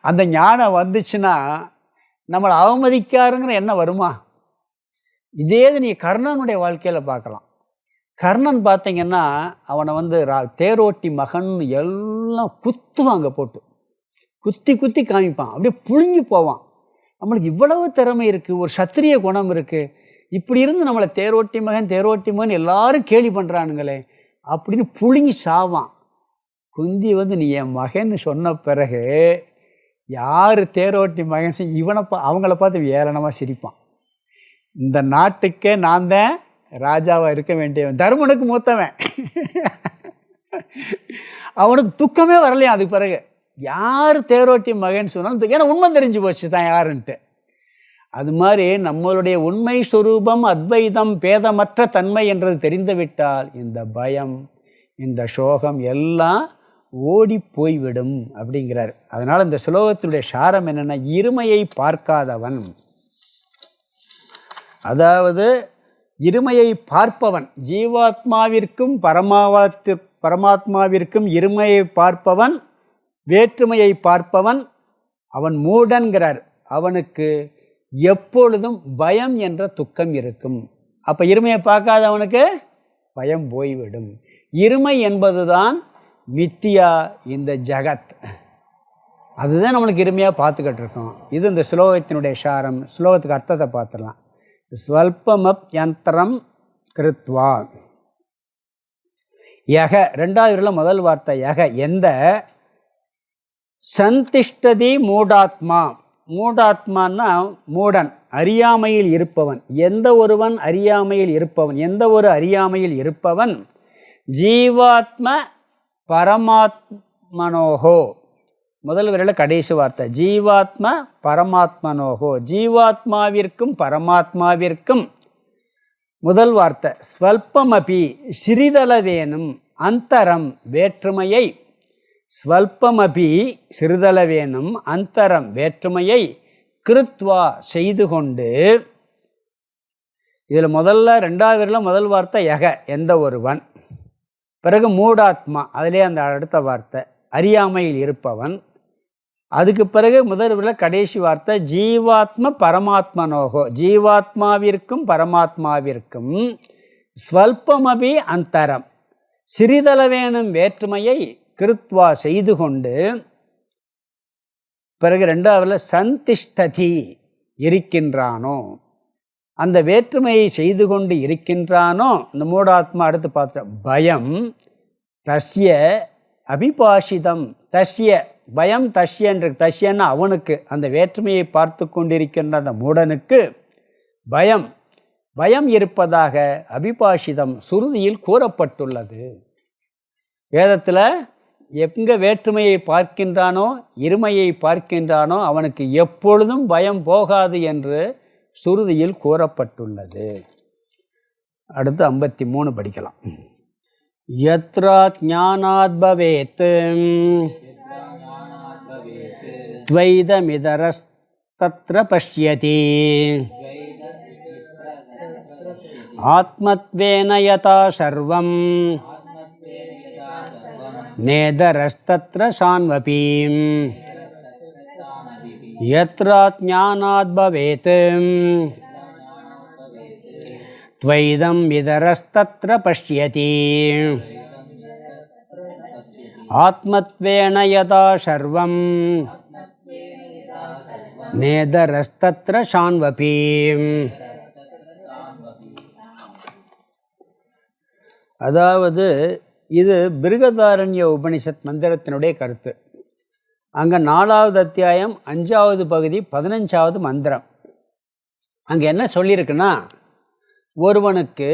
Speaker 1: அந்த ஞானம் வந்துச்சுன்னா நம்மளை அவமதிக்காருங்கிற எண்ணம் வருமா? இதே இது நீ கர்ணனுடைய வாழ்க்கையில் பார்க்கலாம். கர்ணன் பார்த்தீங்கன்னா அவனை வந்து தேரோட்டி மகன் எல்லாம் குத்துவாங்க, போட்டு குத்தி குத்தி காமிப்பான், அப்படியே புழுங்கி போவான். நம்மளுக்கு இவ்வளவு திறமை இருக்குது, ஒரு சத்திரிய குணம் இருக்குது, இப்படி இருந்து நம்மளை தேரோட்டி மகன் எல்லாரும் கேலி பண்ணுறானுங்களே அப்படின்னு புழுங்கி சாவான். குந்தி வந்து நீ என் மகன்னு சொன்ன பிறகு யார் தேரோட்டி மகன் அவங்கள பார்த்து ஏளனமாக சிரிப்பான். இந்த நாட்டுக்கே நான் தான் ராஜாவாக இருக்க வேண்டியவன், தர்மனுக்கு மூத்தவன். அவனுக்கு துக்கமே வரலையா அதுக்கு பிறகு. யார் தேரோட்டி மகன் சொன்னாலும் ஏன்னா உண்மை தெரிஞ்சு போச்சு தான் யாருன்ட்டு. அது மாதிரி நம்மளுடைய உண்மை சொரூபம் அத்வைதம் பேதமற்ற தன்மை என்றது தெரிந்துவிட்டால் இந்த பயம் இந்த சோகம் எல்லாம் ஓடி போய்விடும் அப்படிங்கிறார். அதனால் இந்த ஸ்லோகத்தினுடைய சாரம் என்னென்னா, இருமையை பார்க்காதவன், அதாவது இருமையை பார்ப்பவன், ஜீவாத்மாவிற்கும் பரமாத்மாவிற்கும் இருமையை பார்ப்பவன், வேற்றுமையை பார்ப்பவன் அவன் மூடன்கிறார். அவனுக்கு எப்பொழுதும் பயம் என்ற துக்கம் இருக்கும். அப்போ இருமையை பார்க்காதவனுக்கு பயம் போய்விடும். இருமை என்பதுதான் மித்தியா, இந்த ஜகத், அதுதான் நம்மளுக்கு இருமையாக பார்த்துக்கிட்டு இருக்கோம். இது இந்த ஸ்லோகத்தினுடைய சாரம். ஸ்லோகத்துக்கு அர்த்தத்தை பார்த்துடலாம். ஸ்வல்பமப் யந்திரம் கிருத்வா, யக 2வது முதல் வார்த்தை யக, எந்த சந்திஷ்டதி மூடாத்மா. மூடாத்மான்னா மூடன், அறியாமையில் இருப்பவன். எந்த ஒருவன் அறியாமையில் இருப்பவன், எந்த ஒரு அறியாமையில் இருப்பவன் ஜீவாத்ம பரமாத்மனோகோ. முதல் விரல கடைசி வார்த்தை ஜீவாத்ம பரமாத்மனோகோ. ஜீவாத்மாவிற்கும் பரமாத்மாவிற்கும் முதல் வார்த்தை ஸ்வல்பமபி சிறிதளவேனும் அந்தரம் வேற்றுமையை, ஸ்வல்பமபி சிறிதளவேனும் அந்தரம் வேற்றுமையை கிருத்வா செய்து கொண்டு. இதில் முதல்ல ரெண்டாவது முதல் வார்த்தை யக எந்த ஒருவன், பிறகு மூடாத்மா அதிலே அந்த அடுத்த வார்த்தை அறியாமையில் இருப்பவன், அதுக்கு பிறகு முதல் கடைசி வார்த்தை ஜீவாத்ம பரமாத்மனோகோ. ஜீவாத்மாவிற்கும் பரமாத்மாவிற்கும் ஸ்வல்பமபி அந்தரம் சிறிதளவேனும் வேற்றுமையை கிருத்வா செய்து கொண்டு. பிறகு ரெண்டாவதுல சந்திஷ்டதி இருக்கின்றானோ, அந்த வேற்றுமையை செய்து கொண்டு இருக்கின்றானோ. இந்த மூடாத்மா அடுத்து பார்த்துட்டோம். பயம் தஸ்ய அபிபாஷிதம். தஸ்ய பயம் தஸ்யன்ற, தஸ்யன்னா அவனுக்கு, அந்த வேற்றுமையை பார்த்து கொண்டிருக்கின்ற அந்த மூடனுக்கு பயம், பயம் இருப்பதாக அபிபாஷிதம் சுருதியில் கூறப்பட்டுள்ளது. வேதத்தில் எங்கே வேற்றுமையை பார்க்கின்றானோ, இருமையை பார்க்கின்றானோ அவனுக்கு எப்பொழுதும் பயம் போகாது என்று சுருதியில் கூறப்பட்டுள்ளது. அடுத்து 53 படிக்கலாம். யத்ரா ஞானாத் பவேத் த்வைதமிதரஸ்தத்ர பஷ்யதி ஆத்மத்வேன யதா சர்வம் நேதரஸ்தத்ர சான்வபி. யத்ரா ஞானாத் பவேத் த்வைதம் இதரஸ்தத்ர பஷ்யதி ஆத்மத்வேன யதா சர்வம் நேதரஸ்தத்ர சான்வபி. அதாவது இது பிருகதாரண்ய உபனிஷத் மந்திரத்தினுடைய கருத்து. அங்கே 4வது அத்தியாயம் 5வது பகுதி 15வது மந்திரம். அங்கே என்ன சொல்லியிருக்குன்னா, ஒருவனுக்கு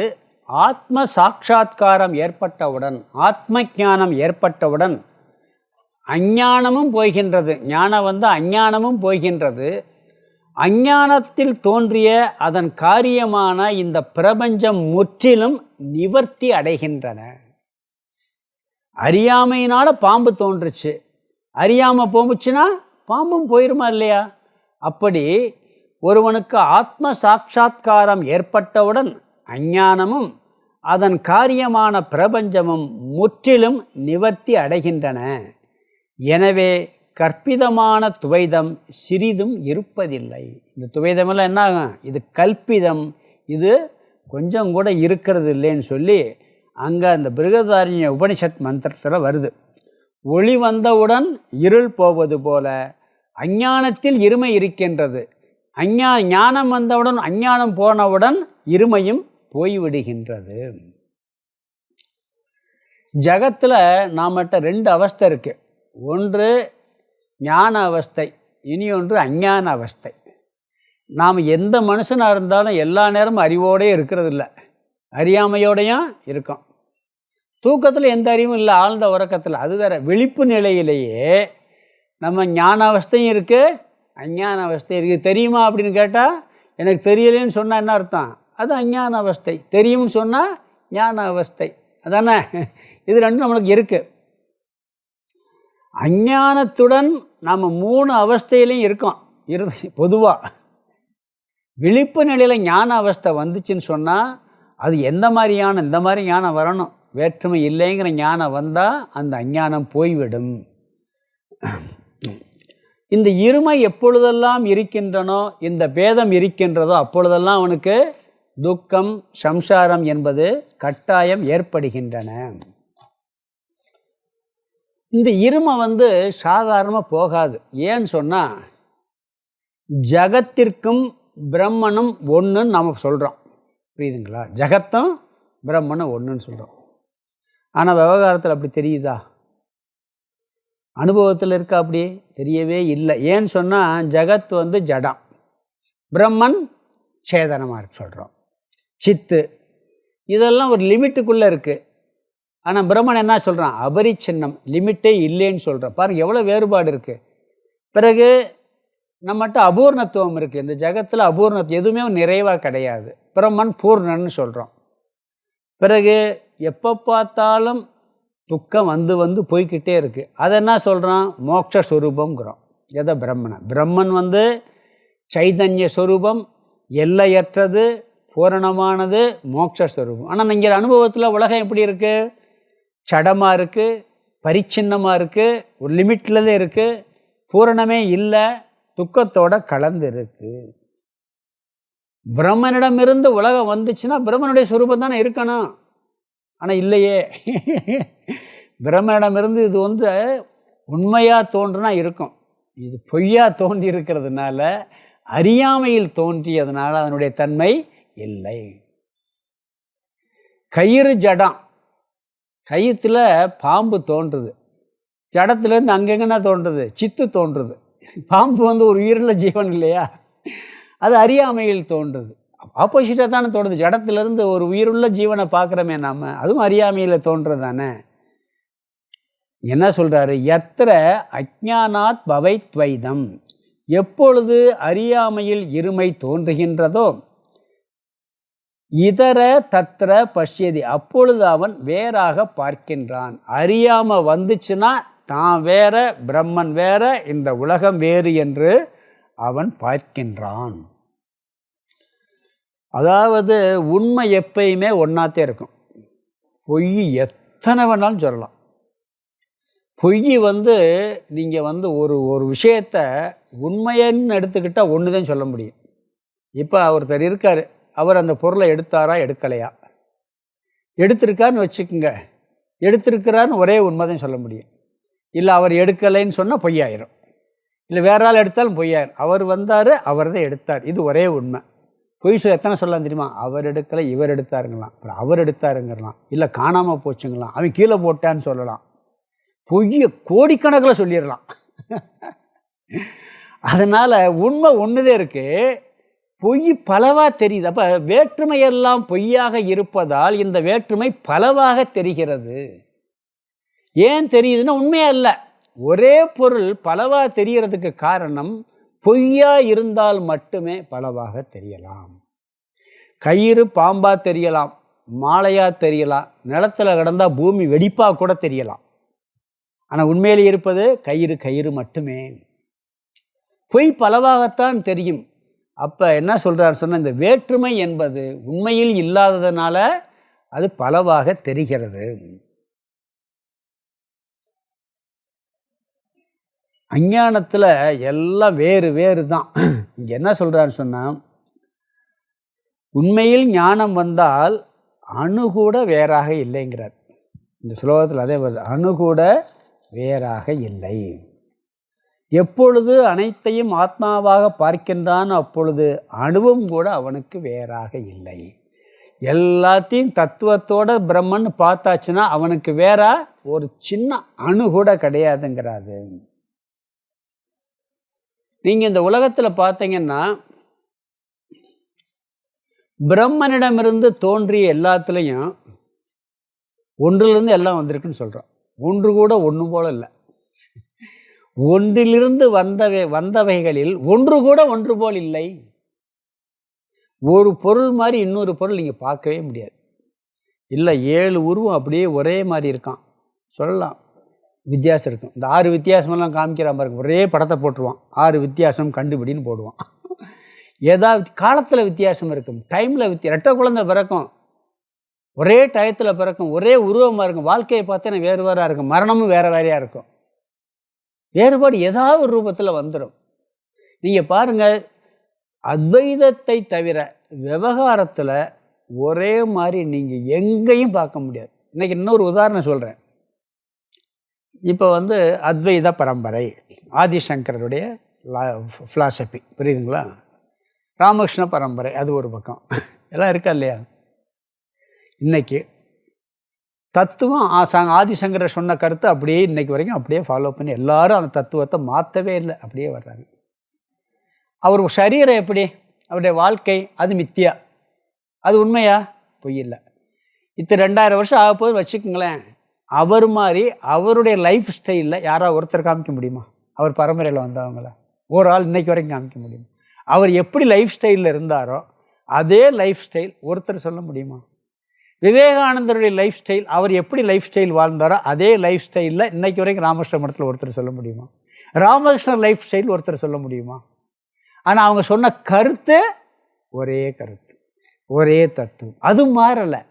Speaker 1: ஆத்ம சாட்சா்காரம் ஏற்பட்டவுடன், ஆத்ம ஞானம் ஏற்பட்டவுடன் அஞ்ஞானமும் போகின்றது. ஞானம் அஞ்ஞானமும் போகின்றது. அஞ்ஞானத்தில் தோன்றிய அதன் காரியமான இந்த பிரபஞ்சம் முற்றிலும் நிவர்த்தி அடைகின்றன. அறியாமையினால் பாம்பு தோன்றுச்சு, அறியாமல் போச்சுன்னா பாம்பும் போயிருமா இல்லையா? அப்படி ஒருவனுக்கு ஆத்ம சாட்சா்காரம் ஏற்பட்டவுடன் அஞ்ஞானமும் அதன் காரியமான பிரபஞ்சமும் முற்றிலும் நிவர்த்தி அடைகின்றன. எனவே கற்பிதமான துவைதம் சிறிதும் இருப்பதில்லை. இந்த துவைதமெல்லாம் என்ன ஆகும்? இது கல்பிதம், இது கொஞ்சம் கூட இருக்கிறது இல்லைன்னு சொல்லி அங்கே அந்த பிருகதாரண்ய உபனிஷத் மந்திரத்தில் வருது. ஒளி வந்தவுடன் இருள் போவது போல அஞ்ஞானத்தில் இருமை இருக்கின்றது. ஞானம் வந்தவுடன் அஞ்ஞானம் போனவுடன் இருமையும் போய்விடுகின்றது. ஜகத்தில் நாமட்ட 2 அவஸ்தை இருக்குது. ஒன்று ஞான அவஸ்தை, இனி ஒன்று அஞ்ஞான அவஸ்தை. நாம் எந்த மனுஷனாக இருந்தாலும் எல்லா நேரமும் அறிவோடையும் இருக்கிறதில்ல, அறியாமையோடையும் இருக்கோம். தூக்கத்தில் எந்த அறிவும் இல்லை, ஆழ்ந்த உறக்கத்தில். அது வேறு. விழிப்பு நிலையிலேயே நம்ம ஞான அவஸ்தையும் இருக்குது, அஞ்ஞான அவஸ்தை இருக்குது. தெரியுமா அப்படின்னு கேட்டால் எனக்கு தெரியலேன்னு சொன்னால் என்ன அர்த்தம்? அது அஞ்ஞான அவஸ்தை. தெரியும்னு சொன்னால் ஞான அவஸ்தை. அதானே? இது ரெண்டும் நம்மளுக்கு இருக்குது. அஞ்ஞானத்துடன் நாம் 3 அவஸ்தையிலையும் இருக்கோம். பொதுவாக விழிப்பு நிலையில் ஞான அவஸ்தை வந்துச்சுன்னு சொன்னால் அது எந்த மாதிரியான, இந்த மாதிரி ஞானம் வரணும். வேற்றுமை இல்லைங்கிற ஞானம் வந்தால் அந்த அஞ்ஞானம் போய்விடும். இந்த இருமை எப்பொழுதெல்லாம் இருக்கின்றனோ, இந்த பேதம் இருக்கின்றதோ, அப்பொழுதெல்லாம் அவனுக்கு துக்கம், சம்சாரம் என்பது கட்டாயம் ஏற்படுகின்றன. இந்த இருமை சாதாரணமாக போகாது. ஏன்னு சொன்னால் ஜகத்திற்கும் பிரம்மனும் ஒன்றுன்னு நாம் சொல்கிறோம். புரியுதுங்களா? ஜகத்தும் பிரம்மனும் ஒன்றுன்னு சொல்கிறோம். ஆனால் விவகாரத்தில் அப்படி தெரியுதா? அனுபவத்தில் இருக்கா? அப்படி தெரியவே இல்லை. ஏன்னு சொன்னால் ஜகத் ஜடம், பிரம்மன் சேதனமாக இருக்கு சொல்கிறோம். சித்து இதெல்லாம் ஒரு லிமிட்டுக்குள்ளே இருக்குது. ஆனால் பிரம்மன் என்ன சொல்கிறான்? அபரிச்சின்னம், லிமிட்டே இல்லைன்னு சொல்கிறான். பாருங்கள் எவ்வளோ வேறுபாடு இருக்குது. பிறகு நம்மகிட்ட அபூர்ணத்துவம் இருக்குது. இந்த ஜகத்தில் அபூர்ணத்துவம் எதுவுமே நிறைவாக கிடையாது. பிரம்மன் பூர்ணன்னு சொல்கிறோம். பிறகு எப்போ பார்த்தாலும் துக்கம் வந்து போய்கிட்டே இருக்குது. அதை என்ன சொல்கிறான்? மோட்சஸ்வரூபங்கிறோம். எதை? பிரம்மனை. பிரம்மன் சைதன்ய ஸ்வரூபம், எல்லையற்றது, பூரணமானது, மோட்சஸ்வரூபம். ஆனால் இங்கே அனுபவத்தில் உலகம் எப்படி இருக்குது? சடமாக இருக்குது, பரிச்சின்னமாக இருக்குது, ஒரு லிமிட்டில் தான் இருக்குது, பூரணமே இல்லை, துக்கத்தோடு கலந்து இருக்குது. பிரம்மனிடமிருந்து உலகம் வந்துச்சுன்னா பிரம்மனுடைய ஸ்வரூபம் தானே இருக்கணும். ஆனால் இல்லையே. பிரம்மனிடமிருந்து இது உண்மையாக தோன்றுனா இருக்கும். இது பொய்யா தோன்றி இருக்கிறதுனால, அறியாமையில் தோன்றியதுனால அதனுடைய தன்மை இல்லை. கயிறு ஜடம், கயிற்றுல பாம்பு தோன்றுது, ஜடத்துலேருந்து அங்கெங்கன்னா தோன்றுது, சித்து தோன்றுது. பாம்பு ஒரு உயிருள்ள ஜீவன் இல்லையா? அது அறியாமையில் தோன்றுது. ஆப்போசிட்டாக தானே தோன்றுது. ஜடத்திலிருந்து ஒரு உயிருள்ள ஜீவனை பார்க்குறோமே நாம், அதுவும் அறியாமையில் தோன்றுறது தானே. என்ன சொல்கிறாரு? எத்திர அஜ்ஞானாத் பவை துவைதம், எப்பொழுது அறியாமையில் இருமை தோன்றுகின்றதோ இதர தத்திர பஷ்யதி, அப்பொழுது அவன் வேறாக பார்க்கின்றான். அறியாமல் வந்துச்சுன்னா தான் வேற, பிரம்மன் வேற, இந்த உலகம் வேறு என்று அவன் பார்க்கின்றான். அதாவது உண்மை எப்பயுமே ஒன்றாத்தே இருக்கும். பொய் எத்தனை வேணாலும் சொல்லலாம். பொய் நீங்கள் ஒரு விஷயத்தை உண்மையன்னு எடுத்துக்கிட்டால் ஒன்று தான் சொல்ல முடியும். இப்போ ஒருத்தர் இருக்கார், அவர் அந்த பொருளை எடுத்தாரா எடுக்கலையா? எடுத்திருக்காருன்னு வச்சுக்கோங்க, எடுத்திருக்கிறாருன்னு ஒரே உண்மை தான் சொல்ல முடியும். இல்லை அவர் எடுக்கலைன்னு சொன்னால் பொய்யாயிரும். இல்லை வேற ஆள் எடுத்தாலும் பொய்யாயிரும். அவர் வந்தார், அவர் தான் எடுத்தார், இது ஒரே உண்மை. பொய் எத்தனை சொல்லலாம் தெரியுமா? அவர் எடுக்கலை, இவர் எடுத்தாருங்களாம், அப்புறம் அவர் எடுத்தாருங்கலாம், இல்லை காணாமல் போச்சுங்களாம், அவன் கீழே போட்டான்னு சொல்லலாம். பொய்யை கோடிக்கணக்கில் சொல்லிடலாம். அதனால் உண்மை ஒன்றுதே இருக்குது, பொய் பலவாக தெரியுது. அப்போ வேற்றுமையெல்லாம் பொய்யாக இருப்பதால் இந்த வேற்றுமை பலவாக தெரிகிறது. ஏன் தெரியுதுன்னா உண்மையாக இல்லை. ஒரே பொருள் பலவாக தெரிகிறதுக்கு காரணம் பொய்யா இருந்தால் மட்டுமே பலவாக தெரியலாம். கயிறு பாம்பாக தெரியலாம், மாலையாக தெரியலாம், நிலத்தில் கிடந்தால் பூமி வெடிப்பாக கூட தெரியலாம். ஆனால் உண்மையிலே இருப்பது கயிறு கயிறு மட்டுமே. பொய் பலவாகத்தான் தெரியும். அப்போ என்ன சொல்கிறார் சொன்னால், இந்த வேற்றுமை என்பது உண்மையில் இல்லாததுனால அது பலவாக தெரிகிறது. அஞ்ஞானத்தில் எல்லாம் வேறு வேறு தான். இங்கே என்ன சொல்கிறான்னு சொன்னால், உண்மையில் ஞானம் வந்தால் அணு கூட வேறாக இல்லைங்கிறார். இந்த ஸ்லோகத்தில் அதே வருது, அணு கூட வேறாக இல்லை. எப்பொழுது அனைத்தையும் ஆத்மாவாக பார்க்கின்றான் அப்பொழுது அணுவும் கூட அவனுக்கு வேறாக இல்லை. எல்லாத்தையும் தத்துவத்தோட பிரம்மன் பார்த்தாச்சுன்னா அவனுக்கு வேற ஒரு சின்ன அணு கூட கிடையாதுங்கிறாரு. நீங்கள் இந்த உலகத்தில் பார்த்தீங்கன்னா பிரம்மனிடமிருந்து தோன்றிய எல்லாத்துலேயும் ஒன்றிலிருந்து எல்லாம் வந்திருக்குன்னு சொல்கிறோம். ஒன்று கூட ஒன்று போல இல்லை. ஒன்றிலிருந்து வந்தவைகளில் ஒன்று கூட ஒன்று போல் இல்லை. ஒரு பொருள் மாதிரி இன்னொரு பொருள் நீங்கள் பார்க்கவே முடியாது. இல்லை 7 உருவம் அப்படியே ஒரே மாதிரி இருக்கான் சொல்லலாம், வித்தியாசம் இருக்கும். இந்த 6 வித்தியாசமெல்லாம் காமிக்கிற மாதிரி இருக்கும். ஒரே படத்தை போட்டுருவான், 6 வித்தியாசம் கண்டுபிடின்னு போடுவான். ஏதாவது காலத்தில் வித்தியாசம் இருக்கும், டைமில் ரெட்டை குழந்தை பிறக்கும், ஒரே டயத்தில் பிறக்கும், ஒரே உருவமாக இருக்கும். வாழ்க்கையை பார்த்தா வேறு வேறாக இருக்கும், மரணமும் வேறு வேறையாக இருக்கும். வேறுபாடு ஏதாவது ஒரு ரூபத்தில் வந்துடும். நீங்கள் பாருங்கள், அத்வைதத்தை தவிர விவகாரத்தில் ஒரே மாதிரி நீங்கள் எங்கேயும் பார்க்க முடியாது. இன்றைக்கி இன்னொரு உதாரணம் சொல்கிறேன். இப்போ அத்வைத பரம்பரை, ஆதிசங்கருடைய ஃபிலாசபி புரியுதுங்களா? ராமகிருஷ்ண பரம்பரை அது ஒரு பக்கம் எல்லாம் இருக்கா இல்லையா? இன்றைக்கி தத்துவம் ஆதிசங்கரர் சொன்ன கருத்து அப்படியே இன்றைக்கு வரைக்கும் அப்படியே ஃபாலோ பண்ணி எல்லாரும் அந்த தத்துவத்தை மாற்றவே இல்லை, அப்படியே வர்றாங்க. அவர் சரீரம் எப்படி, அவருடைய வாழ்க்கை அது மித்தியா, அது உண்மையா பொய் இல்லை. 2000 வருஷம் ஆக போது வச்சுக்கோங்களேன். அவர் மாதிரி அவருடைய லைஃப் ஸ்டைலில் யாராவது ஒருத்தர் காமிக்க முடியுமா? அவர் பரம்பரையில் வந்தவங்கள ஒரு ஆள் இன்றைக்கு வரைக்கும் காமிக்க முடியுமா? அவர் எப்படி லைஃப் ஸ்டைலில் இருந்தாரோ அதே லைஃப் ஸ்டைல் ஒருத்தர் சொல்ல முடியுமா? விவேகானந்தருடைய லைஃப் ஸ்டைல், அவர் எப்படி லைஃப் ஸ்டைல் வாழ்ந்தாரோ அதே லைஃப் ஸ்டைலில் இன்றைக்கு வரைக்கும் ராமகிருஷ்ண மடத்தில் ஒருத்தர் சொல்ல முடியுமா? ராமகிருஷ்ணர் லைஃப் ஸ்டைல் ஒருத்தர் சொல்ல முடியுமா? ஆனால் அவங்க சொன்ன கருத்து ஒரே கருத்து, ஒரே தத்துவம், அது மாறலை.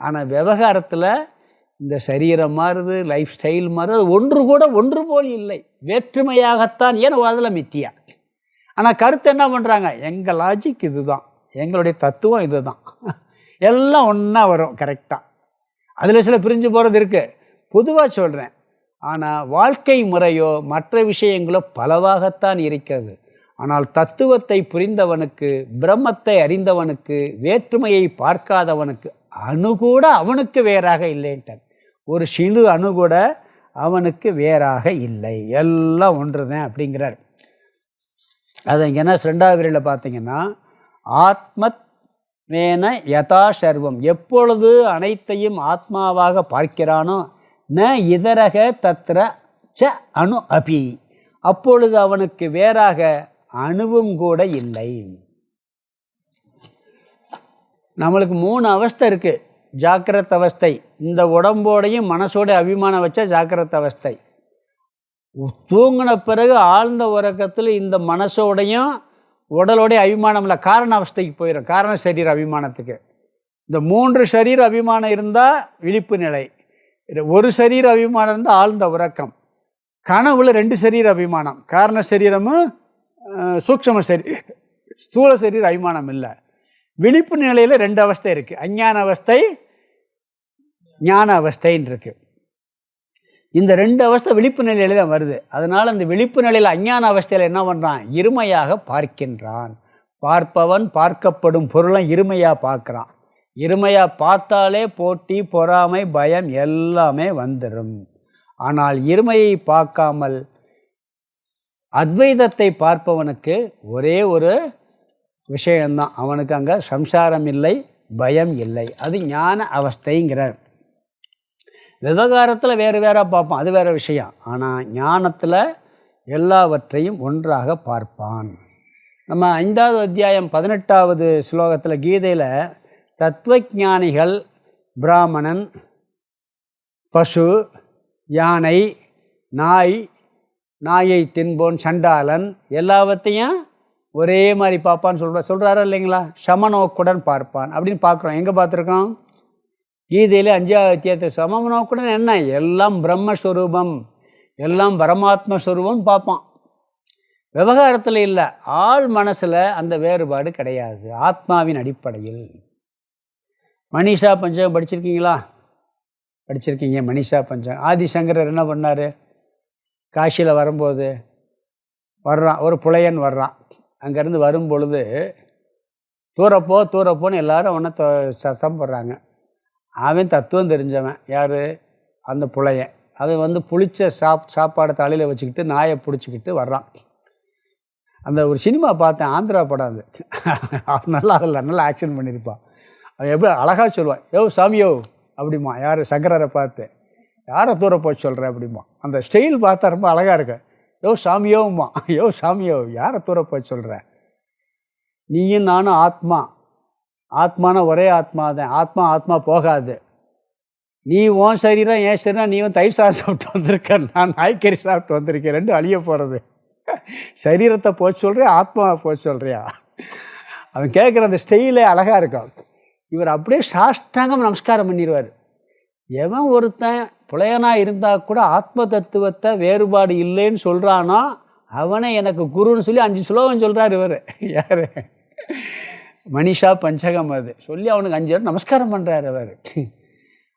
Speaker 1: ஆனால் விவகாரத்தில் இந்த சரீரம் மாறுது, லைஃப் ஸ்டைல் மாறுது, ஒன்று கூட ஒன்று போல் இல்லை, வேற்றுமையாகத்தான். ஏன்னா அதில் மித்தியா. ஆனால் கருத்து என்ன பண்ணுறாங்க, எங்கள் லாஜிக் இது தான், எங்களுடைய தத்துவம் இது தான், எல்லாம் ஒன்றா வரும் கரெக்டாக. அதில் சில பிரிஞ்சு போகிறது இருக்குது, பொதுவாக சொல்கிறேன். ஆனால் வாழ்க்கை முறையோ மற்ற விஷயங்களோ பலவாகத்தான் இருக்கிறது. ஆனால் தத்துவத்தை புரிந்தவனுக்கு, பிரம்மத்தை அறிந்தவனுக்கு, வேற்றுமையை பார்க்காதவனுக்கு அணு கூட அவனுக்கு வேறாக இல்லைன்ட்டார். ஒரு சிறு அணு கூட அவனுக்கு வேறாக இல்லை, எல்லாம் ஒன்று தான் அப்படிங்கிறார். அதை இங்கன்னா 2வது வரியில் பார்த்தீங்கன்னா, ஆத்மத் வேன யதா சர்வம், எப்பொழுது அனைத்தையும் ஆத்மாவாக பார்க்கிறானோ ந இதரக தத்ர ச அணு அபி, அப்பொழுது அவனுக்கு வேறாக அணுவும் கூட இல்லை. நம்மளுக்கு 3 அவஸ்தை இருக்குது. ஜாக்கிரத் அவஸ்தை, இந்த உடம்போடையும் மனசோட அபிமானம் வச்சா ஜாக்கிரத் அவஸ்தை. தூங்கின பிறகு ஆழ்ந்த உறக்கத்தில் இந்த மனசோடையும் உடலோடைய அபிமானம் இல்லை, காரண அவஸ்தைக்கு போயிடும், காரண சரீர அபிமானத்துக்கு. இந்த 3 சரீர அபிமானம் இருந்தால் விழிப்பு நிலை, ஒரு சரீர அபிமானம் இருந்தால் ஆழ்ந்த உறக்கம். கனவுல 2 சரீர அபிமானம், காரண சரீரமும் சூக்ஷ்ம ஸ்தூல சரீர அபிமானம் இல்லை. விழிப்பு நிலையில் 2 அவஸ்தை இருக்குது, அஞ்ஞான அவஸ்தை, ஞான அவஸ்தைன்னு இருக்குது. இந்த 2 அவஸ்தை விழிப்பு நிலையில் தான் வருது. அதனால் அந்த விழிப்பு நிலையில் அஞ்ஞான அவஸ்தையில் என்ன பண்ணுறான், இருமையாக பார்க்கின்றான். பார்ப்பவன் பார்க்கப்படும் பொருளை இருமையாக பார்க்குறான். இருமையாக பார்த்தாலே போட்டி, பொறாமை, பயம் எல்லாமே வந்துடும். ஆனால் இருமையை பார்க்காமல் அத்வைதத்தை பார்ப்பவனுக்கு ஒரே ஒரு விஷயந்தான், அவனுக்கு அங்கே சம்சாரம் இல்லை, பயம் இல்லை, அது ஞான அவஸ்தைங்கிறார். விவகாரத்தில் வேறு வேறாக பார்ப்பான், அது வேறு விஷயம். ஆனால் ஞானத்தில் எல்லாவற்றையும் ஒன்றாக பார்ப்பான். நம்ம 5வது அத்தியாயம் 18வது ஸ்லோகத்தில் கீதையில் தத்துவஞானிகள் பிராமணன், பசு, யானை, நாய், நாயை தின்போன் சண்டாளன் எல்லாவற்றையும் ஒரே மாதிரி பார்ப்பான்னு சொல்கிறாரா இல்லைங்களா? சமநோக்குடன் பார்ப்பான் அப்படின்னு பார்க்குறோம். எங்கே பார்த்துருக்கோம்? கீதையில் 5வது அத்தியாயத்தை. சமநோக்குடன் என்ன, எல்லாம் பிரம்மஸ்வரூபம், எல்லாம் பரமாத்மஸ்வரூபம் பார்ப்பான். விவகாரத்தில் இல்லை, ஆள் மனசில் அந்த வேறுபாடு கிடையாது, ஆத்மாவின் அடிப்படையில். மனிஷா பஞ்சகம் படிச்சிருக்கீங்களா? படிச்சிருக்கீங்க. மனிஷா பஞ்சகம் ஆதிசங்கரர் என்ன பண்ணார்? காசியில் வரும்போது வர்றான், ஒரு புலையன் வர்றான். அங்கேருந்து வரும் பொழுது தூரப்போன்னு எல்லோரும் ஒன்று சத்தம் போடுறாங்க. அவன் தத்துவம் தெரிஞ்சவன். யார்? அந்த புலையன். அவன் புளிச்ச சாப்பாடை தலையில் வச்சுக்கிட்டு நாயை பிடிச்சிக்கிட்டு வர்றான். அந்த ஒரு சினிமா பார்த்தேன், ஆந்திரா படம். அது நல்லா இல்லை, நல்லா ஆக்ஷன் பண்ணியிருப்பான். அவன் எப்படி அழகாக சொல்லுவான், யோ சாமியோ அப்படிமா. யார்? சங்கரரை பார்த்து, யாரை தூர போய் சொல்கிறேன் அப்படிமா. அந்த ஸ்டைல் பார்த்தா ரொம்ப அழகாக இருக்கு. யோ சாமியோம்மா, யோ சாமியோ, யாரை தூர போய் சொல்கிற? நீயும் நானும் ஆத்மா, ஆத்மான ஒரே ஆத்மா தான். ஆத்மா போகாது. நீ உன் சரீரம் என் சரீரம், நீ தயிர் சாதம் சாப்பிட்டு வந்திருக்க, நான் நாய்க்கறி சாப்பிட்டு வந்திருக்கேன், 2 அழிய போகிறது. சரீரத்தை போய் சொல்கிறியா, ஆத்மாவை போய் சொல்கிறியா? அவன் கேட்குற அந்த ஸ்டைலே அழகாக இருக்கும். இவர் அப்படியே சாஷ்டாங்கம் நமஸ்காரம் பண்ணிடுவார். எவன் ஒருத்தன் புலையனாக இருந்தால் கூட ஆத்ம தத்துவத்தை வேறுபாடு இல்லைன்னு சொல்கிறானோ அவனை எனக்கு குருன்னு சொல்லி 5 ஸ்லோகம் சொல்கிறார் இவர். யார்? மனிஷா பஞ்சகம். அது சொல்லி அவனுக்கு 5 நமஸ்காரம் பண்ணுறாரு அவர்.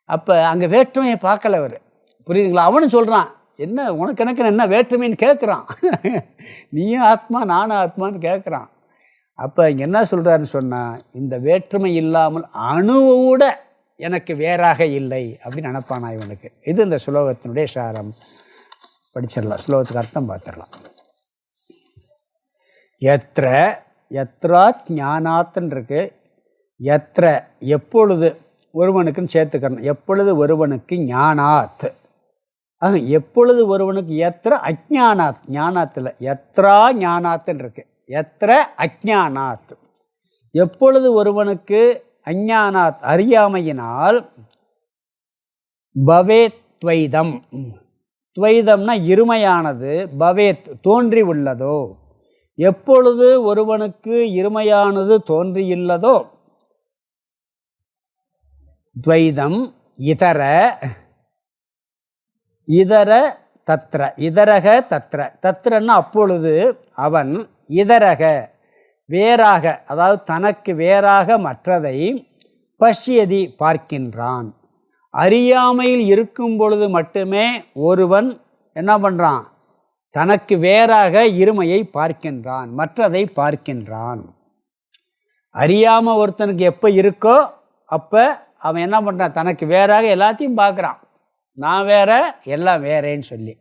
Speaker 1: அப்போ அங்கே வேற்றுமையை பார்க்கல அவர், புரியுதுங்களா? அவனும் சொல்கிறான், என்ன உனக்கு எனக்கு என்ன வேற்றுமைன்னு கேட்குறான். நீயும் ஆத்மா நானும் ஆத்மான்னு கேட்குறான். அப்போ இங்கே என்ன சொல்கிறாருன்னு சொன்னால், இந்த வேற்றுமை இல்லாமல் அணுவோட எனக்கு வேறாக இல்லை அப்படின்னு நினப்பானா இவனுக்கு. இது இந்த ஸ்லோகத்தினுடைய சாரம். படிச்சிடலாம், ஸ்லோகத்துக்கு அர்த்தம் பார்த்துடலாம். எத்திர எத்ரா ஞானாத்துன்னு இருக்கு. எத்திர எப்பொழுது ஒருவனுக்குன்னு சேர்த்துக்கணும். எப்பொழுது ஒருவனுக்கு ஞானாத், எப்பொழுது ஒருவனுக்கு எத்திர அஜ்ஞானாத், ஞானாத்தில் எத்ரா ஞானாத்துன்னு இருக்கு. எத்திர அஜ்ஞானாத் எப்பொழுது ஒருவனுக்கு அஞ்ஞானாத் அறியாமையினால் பவேத் துவைதம், துவைதம்னா இருமையானது, பவேத் தோன்றி உள்ளதோ, எப்பொழுது ஒருவனுக்கு இருமையானது தோன்றியுள்ளதோ, துவைதம் இதர இதர தத்ர, இதரக தத்ர, தத்ரன்னா அப்பொழுது அவன், இதரக வேறாக, அதாவது தனக்கு வேறாக மற்றதை, பஷ்யதி பார்க்கின்றான். அறியாமையில் இருக்கும் பொழுது மட்டுமே ஒருவன் என்ன பண்ணுறான், தனக்கு வேறாக இருமையை பார்க்கின்றான், மற்றதை பார்க்கின்றான். அறியாமல் ஒருத்தனுக்கு எப்போ இருக்கோ அப்போ அவன் என்ன பண்ணுறான், தனக்கு வேறாக எல்லாத்தையும் பார்க்குறான். நான் வேற எல்லாம் வேறேன்னு சொல்லி.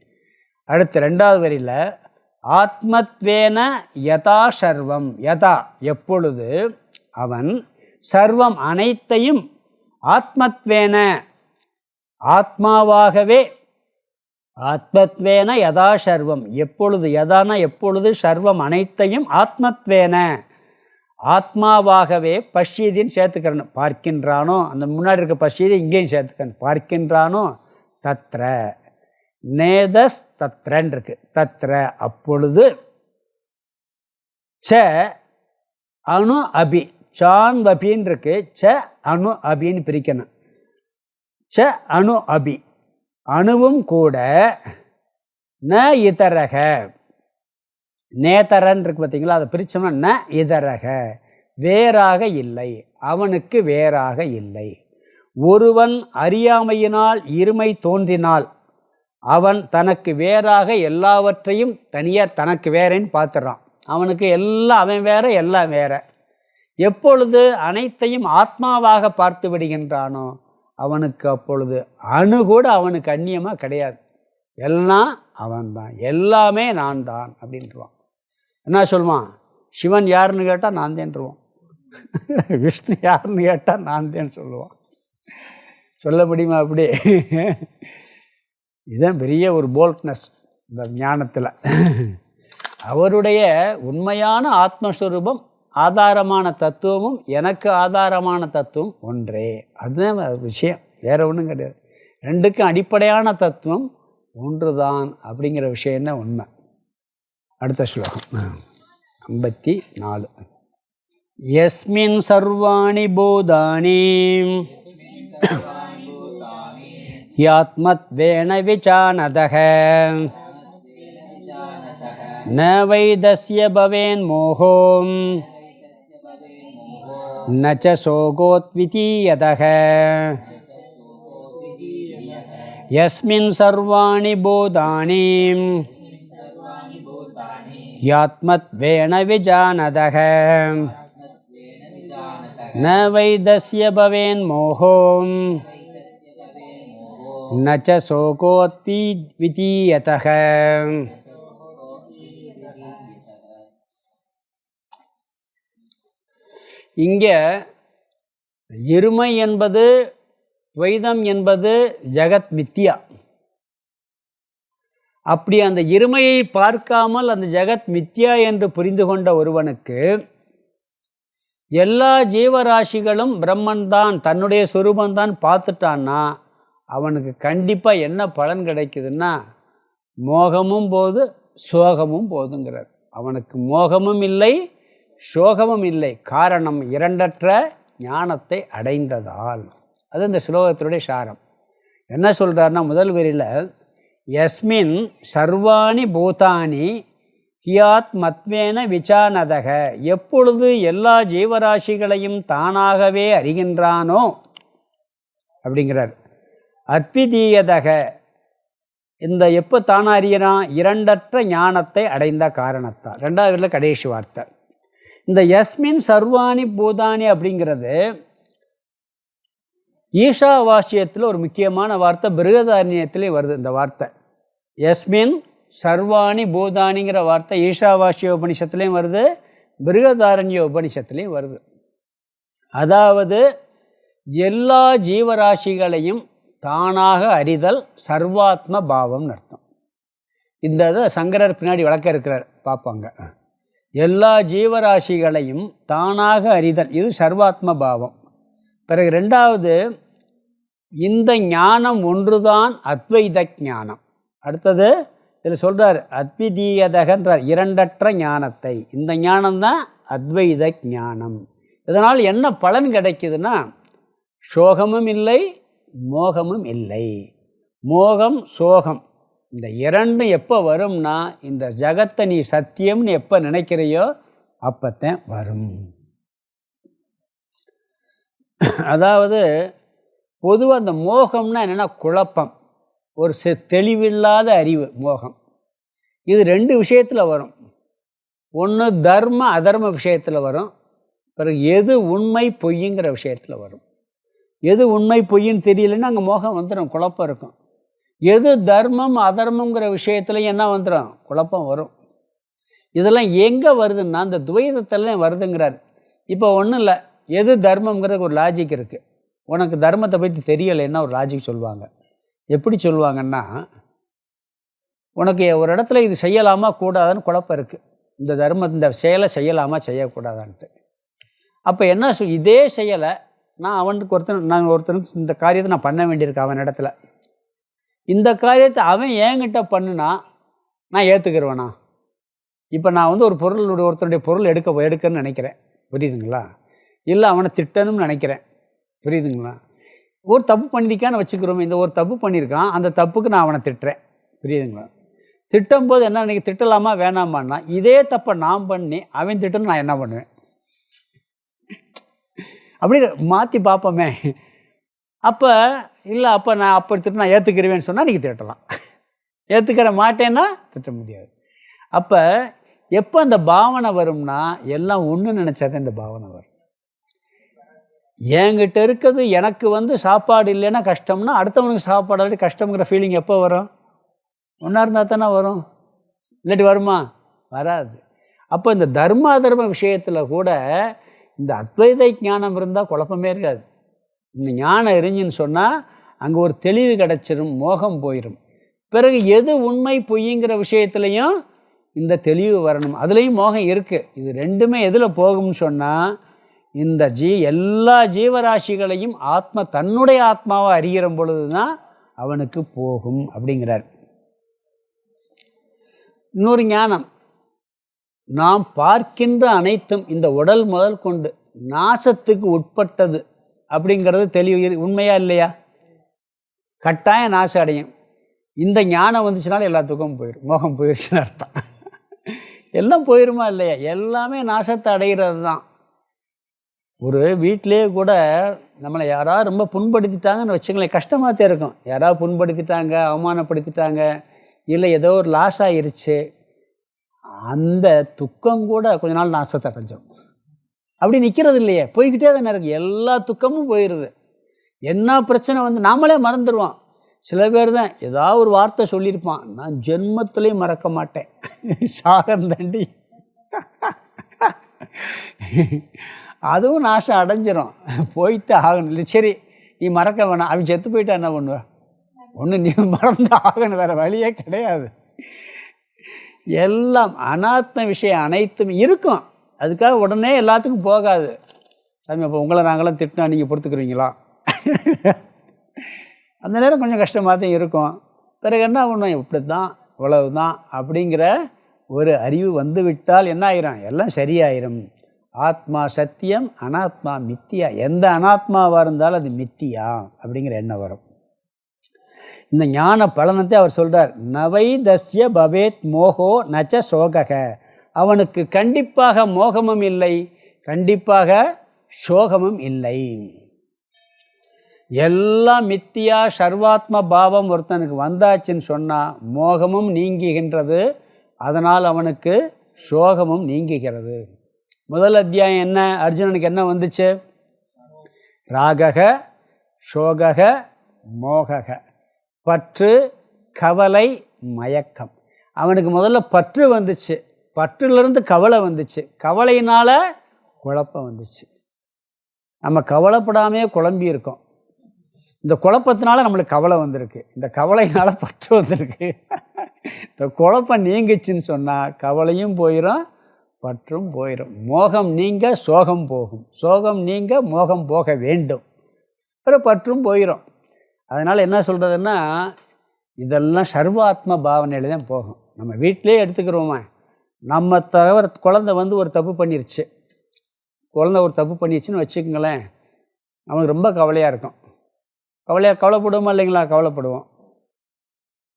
Speaker 1: அடுத்து 2வது வரியில் ஆத்மத்வேன யதா சர்வம், யதா எப்பொழுது அவன், சர்வம் அனைத்தையும், ஆத்மத்வேன ஆத்மாவாகவே, ஆத்மத்வேன யதா சர்வம் எப்பொழுது, யதான எப்பொழுது, சர்வம் அனைத்தையும், ஆத்மத்வேன ஆத்மாவாகவே, பஷ்யதின்னு சேர்த்துக்கிறணும், பார்க்கின்றானோ, அந்த முன்னாடி இருக்க பஷ்யதி இங்கேயும் சேர்த்துக்கணும், பார்க்கின்றானோ, தத்ர நேதஸ் தத்ரன் இருக்கு. தத்ர அப்பொழுது, ச அணு அபி, சான் வபின்னு இருக்கு, ச அணு அபின்னு பிரிக்கணும். ச அணு அபி அணுவும் கூட, ந இதரக நேதரன் இருக்கு பார்த்தீங்களா, அதை பிரித்தோம்னா ந இதரக வேறாக இல்லை, அவனுக்கு வேறாக இல்லை. ஒருவன் அறியாமையினால் இருமை தோன்றினால் அவன் தனக்கு வேறாக எல்லாவற்றையும் தனியாக தனக்கு வேறேன்னு பார்த்துறான். அவனுக்கு எல்லாம் அவன் வேற எல்லாம் வேற. எப்பொழுது அனைத்தையும் ஆத்மாவாக பார்த்து விடுகின்றானோ அவனுக்கு அப்பொழுது அணு கூட அவனுக்கு அந்நியமாக கிடையாது. எல்லாம் அவன்தான், எல்லாமே நான் தான் அப்படின்ட்டுருவான். என்ன சொல்லுவான், சிவன் யாருன்னு கேட்டால் நான் தேன்ருவான், விஷ்ணு யாருன்னு கேட்டால் நான் தேன்னு சொல்லுவான். சொல்ல முடியுமா அப்படி? இதுதான் பெரிய ஒரு போல்ட்னஸ் இந்த ஞானத்தில். அவருடைய உண்மையான ஆத்மஸ்வரூபம், ஆதாரமான தத்துவமும் எனக்கு ஆதாரமான தத்துவம் ஒன்றே. அதுதான் விஷயம், வேறு ஒன்றும் கிடையாது. ரெண்டுக்கும் அடிப்படையான தத்துவம் ஒன்று தான் அப்படிங்கிற விஷயந்தான் உண்மை. அடுத்த ஸ்லோகம் 54. யஸ்மின் சர்வாணி பூதானி யாத்மத்வேன விசானதஹ ந வைதஸ்ய பவேன் மோஹோ ந ச சோகோத்விதீயதஹ. யஸ்மின் சர்வாணி பூதானி யாத்மத்வேன விசானதஹ ந வைதஸ்ய பவேன் மோஹோ ந ச சோகோத்விதீயதஹ. இங்கே இருமை என்பது, துவைதம் என்பது ஜெகத் மித்யா. அப்படி அந்த இருமையை பார்க்காமல் அந்த ஜெகத் மித்யா என்று புரிந்து கொண்ட ஒருவனுக்கு எல்லா ஜீவராசிகளும் பிரம்மன்தான், தன்னுடைய சொரூபந்தான் பார்த்துட்டான்னா அவனுக்கு கண்டிப்பாக என்ன பலன் கிடைக்குதுன்னா, மோகமும் போது சோகமும் போதுங்கிறார். அவனுக்கு மோகமும் இல்லை சோகமும் இல்லை. காரணம் இரண்டற்ற ஞானத்தை அடைந்ததால். அது இந்த ஸ்லோகத்தினுடைய சாரம். என்ன சொல்கிறாருன்னா, முதல் வரியில் யஸ்மின் சர்வாணி பூதானி ஹியாத் மத்வேன விசானதக, எப்பொழுது எல்லா ஜீவராசிகளையும் தானாகவே அறிகின்றானோ அப்படிங்கிறார். அத்விதீயதக, இந்த எப்போ தானாக அறிகிறான், இரண்டற்ற ஞானத்தை அடைந்த காரணத்தால். 2வது கடைசி வார்த்தை. இந்த யஸ்மின் சர்வாணி பூதானி அப்படிங்கிறது ஈஷாவாஸ்யத்தில் ஒரு முக்கியமான வார்த்தை பிருகதாரண்யத்திலே வருது. இந்த வார்த்தை யஸ்மின் சர்வாணி பூதானிங்கிற வார்த்தை ஈஷாவாஸ்ய உபனிஷத்துலேயும் வருது, பிருகதாரண்ய உபனிஷத்துலேயும் வருது. அதாவது எல்லா ஜீவராசிகளையும் தானாக அறிதல் சர்வாத்ம பாவம்னு அர்த்தம். இந்த இதை சங்கரர் பின்னாடி விளக்க இருக்கிறார், பார்ப்பாங்க. எல்லா ஜீவராசிகளையும் தானாக அறிதல், இது சர்வாத்ம பாவம். பிறகு ரெண்டாவது, இந்த ஞானம் ஒன்றுதான் அத்வைத ஞானம். அடுத்தது இதில் சொல்கிறார் அத்விதீயதகன்றார், இரண்டற்ற ஞானத்தை. இந்த ஞானம்தான் அத்வைத ஞானம். இதனால் என்ன பலன் கிடைக்குதுன்னா, சோகமும் இல்லை மோகமும் இல்லை. மோகம் சோகம் இந்த இரண்டும் எப்போ வரும்னா, இந்த ஜகத்தை நீ சத்தியம்னு எப்போ நினைக்கிறையோ அப்போத்தான் வரும். அதாவது பொதுவாக அந்த மோகம்னா என்னென்னா குழப்பம், ஒரு தெளிவில்லாத அறிவு மோகம். இது ரெண்டு விஷயத்தில் வரும். ஒன்று தர்ம அதர்ம விஷயத்தில் வரும், பிறகு எது உண்மை பொய்யுங்கிற விஷயத்தில் வரும். எது உண்மை பொய்ன்னு தெரியலன்னா அங்கே மோகம் வந்துடும், குழப்பம் இருக்கும். எது தர்மம் அதர்மங்கிற விஷயத்துலையும் என்ன வந்துடும், குழப்பம் வரும். இதெல்லாம் எங்கே வருதுன்னா அந்த துவைதத்தெல்லாம் வருதுங்கிறார். இப்போ ஒன்றும் இல்லை, எது தர்மங்கிறதுக்கு ஒரு லாஜிக் இருக்குது. உனக்கு தர்மத்தை பற்றி தெரியலைன்னா ஒரு லாஜிக் சொல்லுவாங்க. எப்படி சொல்லுவாங்கன்னா, உனக்கு ஒரு இடத்துல இது செய்யலாமா கூடாதான்னு குழப்பம் இருக்குது, இந்த இந்த செயலை செய்யலாமா செய்யக்கூடாதான்ட்டு. அப்போ என்ன இதே செயலை நான் ஒருத்தனுக்கு இந்த காரியத்தை நான் பண்ண வேண்டியிருக்கு அவன் இடத்துல. இந்த காரியத்தை அவன் என்கிட்ட பண்ணுனா நான் ஏற்றுக்கிறவனா? இப்போ நான் ஒரு ஒருத்தருடைய பொருள் எடுக்கணும்னு நினைக்கிறேன், புரியுதுங்களா? இல்லை அவனை திட்டணும்னு நினைக்கிறேன், புரியுதுங்களா? ஒரு தப்பு பண்ணியிருக்கான்னு வச்சுக்கிறோம், இந்த ஒரு தப்பு பண்ணியிருக்கான், அந்த தப்புக்கு நான் அவனை திட்டுறேன், புரியுதுங்களா? திட்டும்போது என்ன நினைக்க, திட்டலாமா வேணாமான்னா, இதே தப்பை நான் பண்ணி அவன் திட்டணும் நான் என்ன பண்ணுவேன்? அப்படி மாற்றி பார்ப்போமே. அப்போ இல்லை, அப்போ நான் ஏற்றுக்கிறவேன்னு சொன்னால் நீங்கள் திட்டலாம், ஏற்றுக்கிற மாட்டேன்னா திட்ட முடியாது. அப்போ எப்போ அந்த பாவனை வரும்னா, எல்லாம் ஒன்று நினச்சாதான் இந்த பாவனை வரும். என்கிட்ட இருக்கிறது எனக்கு சாப்பாடு இல்லைன்னா கஷ்டம்னா, அடுத்தவனுக்கு சாப்பாடு கஷ்டங்கிற ஃபீலிங் எப்போ வரும்? ஒன்றா இருந்தால் தானே வரும், இல்லாட்டி வருமா? வராது. அப்போ இந்த தர்ம அதர்ம விஷயத்தில் கூட இந்த அத்வைத ஞானம் இருந்தால் குழப்பமே இருக்காது. இந்த ஞானம் இருந்துன்னு சொன்னால் அங்கே ஒரு தெளிவு கிடச்சிரும், மோகம் போயிடும். பிறகு எது உண்மை பொய்ங்கிற விஷயத்துலையும் இந்த தெளிவு வரணும், அதுலேயும் மோகம் இருக்குது. இது ரெண்டுமே எதில் போகும்னு சொன்னால், இந்த எல்லா ஜீவராசிகளையும் தன்னுடைய ஆத்மாவை அறிகிற பொழுது தான் அவனுக்கு போகும் அப்படிங்கிறார். இன்னொரு ஞானம், நாம் பார்க்கின்ற அனைத்தும் இந்த உடல் முதல் கொண்டு நாசத்துக்கு உட்பட்டது அப்படிங்கிறது தெளிவு உண்மையா இல்லையா? கட்டாயம் நாசம் அடையும். இந்த ஞானம் வந்துச்சுனாலும் எல்லாத்துக்கும் போயிடும், மோகம் போயிடுச்சுன்னு அர்த்தம். எல்லாம் போயிடுமா இல்லையா? எல்லாமே நாசத்தை அடைகிறது தான். ஒரு வீட்டிலே கூட நம்மளை யாராவது ரொம்ப புண்படுத்திட்டாங்கன்னு வச்சுங்களேன், கஷ்டமாக தான் இருக்கும். யாராவது புண்படுத்திட்டாங்க, அவமானப்படுத்திட்டாங்க, இல்லை ஏதோ ஒரு லாஸ் ஆகிருச்சு, அந்த துக்கம் கூட கொஞ்ச நாள் நாசத்தை அடைஞ்சிடும். அப்படி நிற்கிறது இல்லையே, போய்கிட்டே தானே இருக்குது, எல்லா துக்கமும் போயிடுது. என்ன பிரச்சனை நாமளே மறந்துடுவோம். சில பேர் தான் ஏதாவது ஒரு வார்த்தை சொல்லியிருப்பான், நான் ஜென்மத்திலையும் மறக்க மாட்டேன், சாகந்தாண்டி, அதுவும் நாசம் அடைஞ்சிரும், போய்த்து ஆகணும். இல்லை சரி நீ மறக்க வேணாம், அவன் செத்து போயிட்டா என்ன பண்ணுவேன்? ஒன்று நீ மறந்து ஆகணும், வேறு வழியே கிடையாது. எல்லாம் அனாத்ம விஷயம் அனைத்தும் இருக்கும். அதுக்காக உடனே எல்லாத்துக்கும் போகாது. சாமி அப்போ உங்களை நாங்களாம் திட்டினா நீங்கள் பொறுத்துக்குறீங்களா? அந்த நேரம் கொஞ்சம் கஷ்டமாக தான் இருக்கும். பிறகு என்ன பண்ணும், இப்படி தான் இவ்வளவு தான் அப்படிங்கிற ஒரு அறிவு வந்து விட்டால் என்ன ஆயிரும், எல்லாம் சரியாயிரும். ஆத்மா சத்தியம், அனாத்மா மித்தியா. எந்த அனாத்மாவாக இருந்தாலும் அது மித்தியா அப்படிங்கிற எண்ணம் வரும். இந்த ஞான பலனத்தை அவர் சொல்கிறார், நவை தஸ்ய பவேத் மோகோ நச்ச சோகக. அவனுக்கு கண்டிப்பாக மோகமும் இல்லை, கண்டிப்பாக சோகமும் இல்லை. எல்லாம் மித்தியா சர்வாத்ம பாவம் ஒருத்தனுக்கு வந்தாச்சுன்னு சொன்னால் மோகமும் நீங்குகின்றது, அதனால் அவனுக்கு சோகமும் நீங்குகிறது. முதல் அத்தியாயம் என்ன, அர்ஜுனனுக்கு என்ன வந்துச்சு? ராகக சோகக மோகக. பற்று, கவலை, மயக்கம். அவனுக்கு முதல்ல பற்று வந்துச்சு, பற்றுலேருந்து கவலை வந்துச்சு, கவலையினால் குழப்பம் வந்துச்சு. நம்ம கவலைப்படாமையே குழம்பி இருக்கோம். இந்த குழப்பத்தினால நம்மளுக்கு கவலை வந்திருக்கு, இந்த கவலையினால் பற்று வந்திருக்கு. இந்த குழப்பம் நீங்கிச்சுன்னு சொன்னால் கவலையும் போயிடும், பற்றும் போயிடும். மோகம் நீங்க சோகம் போகும், சோகம் நீங்க மோகம் போக வேண்டும், அப்புறம் பற்றும் போயிடும். அதனால் என்ன சொல்கிறதுன்னா, இதெல்லாம் சர்வாத்ம பாவனையில் தான் போகும். நம்ம வீட்டிலே எடுத்துக்கிறோமா, நம்ம தவிர குழந்தை ஒரு தப்பு பண்ணிருச்சு, குழந்தை ஒரு தப்பு பண்ணிடுச்சுன்னு வச்சுக்கோங்களேன், அவனுக்கு ரொம்ப கவலையாக இருக்கும். கவலைப்படுவோமா இல்லைங்களா? கவலைப்படுவோம்.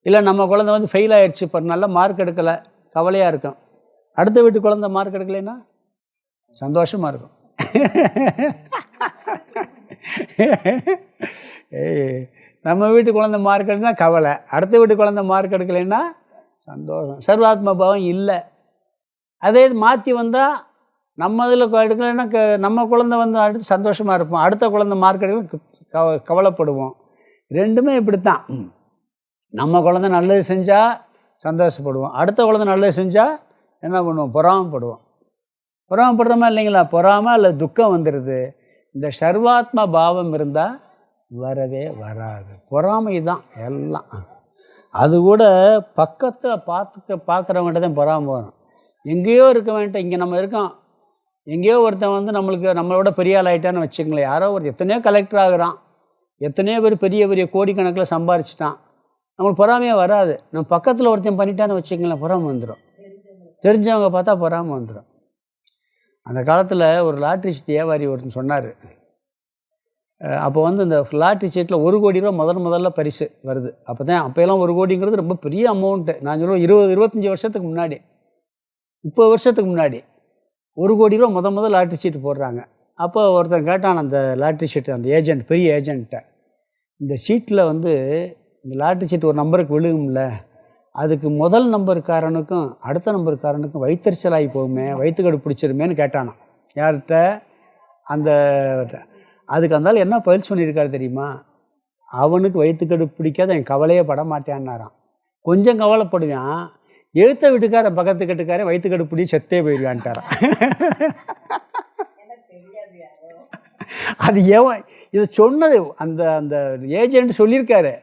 Speaker 1: இல்லை நம்ம குழந்தை ஃபெயில் ஆகிடுச்சு, இப்போ நல்ல மார்க் எடுக்கலை, கவலையாக இருக்கும். அடுத்த வீட்டு குழந்தை மார்க் எடுக்கலைன்னா சந்தோஷமாக இருக்கும். நம்ம வீட்டு குழந்தை மார்க் எடுக்கலைன்னா கவலை, அடுத்த வீட்டு குழந்தை மார்க் எடுக்கலைன்னா சந்தோஷம். சர்வாத்ம பாவம் இல்லை. அதே இது மாற்றி வந்தால், நம்ம இதில் எடுக்கலைன்னா நம்ம குழந்தை அடுத்து சந்தோஷமாக இருப்போம், அடுத்த குழந்தை மார்க் எடுக்க கவலைப்படுவோம். ரெண்டுமே இப்படித்தான். நம்ம குழந்தை நல்லது செஞ்சால் சந்தோஷப்படுவோம், அடுத்த குழந்தை நல்லது செஞ்சால் என்ன பண்ணுவோம்? பொறாமப்படுவோம். பொறாமப்படுறோமா இல்லைங்களா? பொறாமல் அல்லது துக்கம் வந்துடுது. இந்த சர்வாத்ம பாவம் இருந்தால் வரவே வராது. பொறாமை தான் எல்லாம். அது கூட பக்கத்தில் பார்க்குறவங்கள்ட்ட தான் பொறாமை வரும். எங்கேயோ இருக்க வேண்டாம், இங்கே நம்ம இருக்கோம், எங்கேயோ ஒருத்தன் நம்மளுக்கு நம்மளோட பெரிய ஆள் ஆகிட்டான்னு வச்சுங்களேன். யாரோ ஒரு எத்தனையோ கலெக்டர் ஆகுறான், எத்தனையோ பேர் பெரிய பெரிய கோடிக்கணக்கில் சம்பாரிச்சிட்டான், நம்மளுக்கு பொறாமையாக வராது. நம்ம பக்கத்தில் ஒருத்தன் பண்ணிட்டான்னு வச்சுங்களேன், பொறாமை வந்துடும். தெரிஞ்சவங்க பார்த்தா பொறாமல் வந்துடும். அந்த காலத்தில் ஒரு லாட்ரி சீட்டு வியாபாரி ஒருத்தன் சொன்னார். அப்போ இந்த லாட்ரி சீட்டில் 1 கோடி ரூபா முதல்ல பரிசு வருது. அப்போல்லாம் 1 கோடிங்கிறது ரொம்ப பெரிய அமௌண்ட்டு. நான் சொல்லுவேன் 20-25 வருஷத்துக்கு முன்னாடி, 30 வருஷத்துக்கு முன்னாடி 1 கோடி ரூபா முதல் லாட்ரி சீட்டு போடுறாங்க. அப்போ ஒருத்தன் கேட்டான் அந்த லாட்ரி சீட்டு, அந்த ஏஜென்ட், பெரிய ஏஜென்ட்டை, இந்த சீட்டில் இந்த லாட்ரி சீட்டு ஒரு நம்பருக்கு விழுகும்ல, அதுக்கு முதல் நம்பருக்காரனுக்கும் அடுத்த நம்பருக்காரனுக்கும் வயிற்றுச்சலாகி போகுமே, வயிற்றுக்கடு பிடிச்சிருமேன்னு கேட்டானான். யார்கிட்ட? அந்த. அதுக்கு அந்தாலும் என்ன பதில் சொல்லியிருக்காரு தெரியுமா? அவனுக்கு வயிற்றுக்கடு பிடிக்காத என் கவலையே பட மாட்டேன்னாரான். கொஞ்சம் கவலைப்படுவான், எழுத்த வீட்டுக்காரன் பக்கத்து கட்டுக்காரன் வயிற்றுக்கடு பிடி செத்தே போயிடுவான்ட்டாரான். அது இதை சொன்னது அந்த அந்த ஏஜென்ட் சொல்லியிருக்காரு.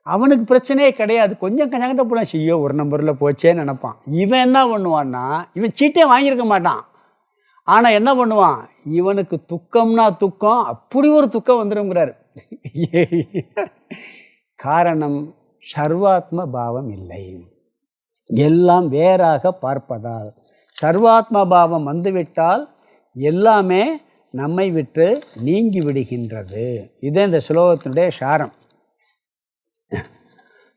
Speaker 1: அவனுக்கு பிரச்சனையே கிடையாது, கொஞ்சம் கஞ்சங்கிட்ட போனால் செய்யோ 1 நம்பரில் போச்சேன்னு நினப்பான். இவன் என்ன பண்ணுவான்னா, இவன் சீட்டே வாங்கியிருக்க மாட்டான், ஆனால் என்ன பண்ணுவான், இவனுக்கு துக்கம்னா துக்கம், அப்படி ஒரு துக்கம் வந்துடுங்கிறார். காரணம் சர்வாத்ம பாவம் இல்லை, எல்லாம் வேறாக பார்ப்பதால். சர்வாத்ம பாவம் வந்துவிட்டால் எல்லாமே நம்மை விட்டு நீங்கி விடுகின்றது. இதே இந்த ஸ்லோகத்தினுடைய சாரம்.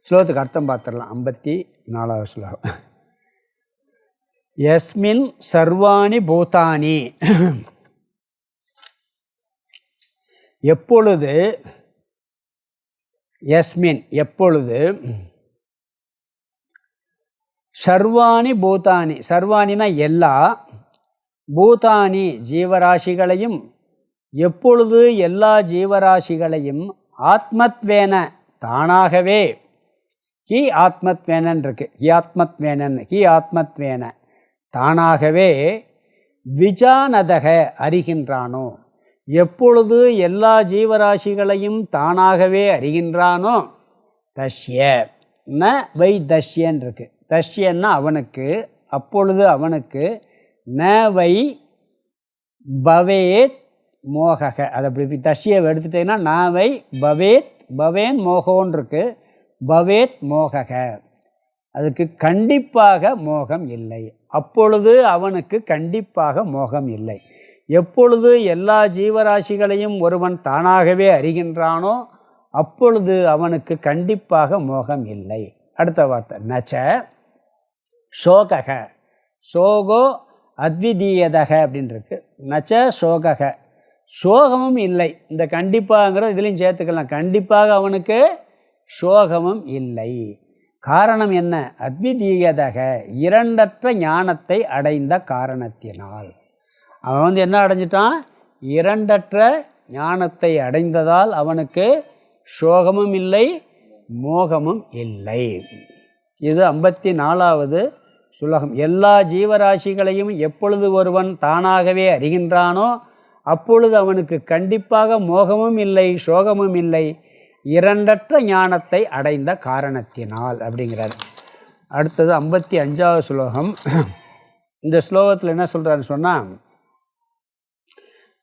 Speaker 1: ஸ்லோகத்துக்கு அர்த்தம் பார்த்துடலாம். 54வது ஸ்லோகம். யஸ்மின் சர்வாணி பூதானி. எப்பொழுது, யஸ்மின் எப்பொழுது, சர்வாணி பூதானி, சர்வாணினா எல்லா, பூதானி ஜீவராசிகளையும், எப்பொழுது எல்லா ஜீவராசிகளையும் ஆத்மத்வேன தானாகவே, ஹி ஆத்மத்வேனன் இருக்கு, ஹி ஆத்மத்வேனன், ஹி ஆத்மத்வேன தானாகவே, விஜானதக அறிகின்றானோ, எப்பொழுது எல்லா ஜீவராசிகளையும் தானாகவே அறிகின்றானோ, தஷ்ய ந வை தஷ்யன் இருக்கு, தஷ்யன்னா அவனுக்கு, அப்பொழுது அவனுக்கு, ந வை பவேத் மோகக. அதை அப்படி தஷ்யை எடுத்துட்டேன்னா நாவை பவேத், பவேன் மோகோன் இருக்கு, பவேத் மோகக, அதுக்கு கண்டிப்பாக மோகம் இல்லை. அப்பொழுது அவனுக்கு கண்டிப்பாக மோகம் இல்லை. எப்பொழுது எல்லா ஜீவராசிகளையும் ஒருவன் தானாகவே அறிகின்றானோ அப்பொழுது அவனுக்கு கண்டிப்பாக மோகம் இல்லை. அடுத்த வார்த்தை நச்ச சோகக, சோகோ அத்விதீயதக அப்படின்ருக்கு. நச்ச சோகக, சோகமும் இல்லை. இந்த கண்டிப்பாகிற இதுலையும் சேர்த்துக்கலாம், கண்டிப்பாக அவனுக்கு சோகமும் இல்லை. காரணம் என்ன? அத்விதீயதக, இரண்டற்ற ஞானத்தை அடைந்த காரணத்தினால். அவன் என்ன அடைஞ்சிட்டான்? இரண்டற்ற ஞானத்தை அடைந்ததால் அவனுக்கு சோகமும் இல்லை, மோகமும் இல்லை. இது 54வது சுலகம். எல்லா ஜீவராசிகளையும் எப்பொழுது ஒருவன் தானாகவே அறிகின்றானோ அப்பொழுது அவனுக்கு கண்டிப்பாக மோகமும் இல்லை, சோகமும் இல்லை, இரண்டற்ற ஞானத்தை அடைந்த காரணத்தினால் அப்படிங்கிறார். அடுத்தது 55வது ஸ்லோகம். இந்த ஸ்லோகத்தில் என்ன சொல்கிறாருன்னு சொன்னால்,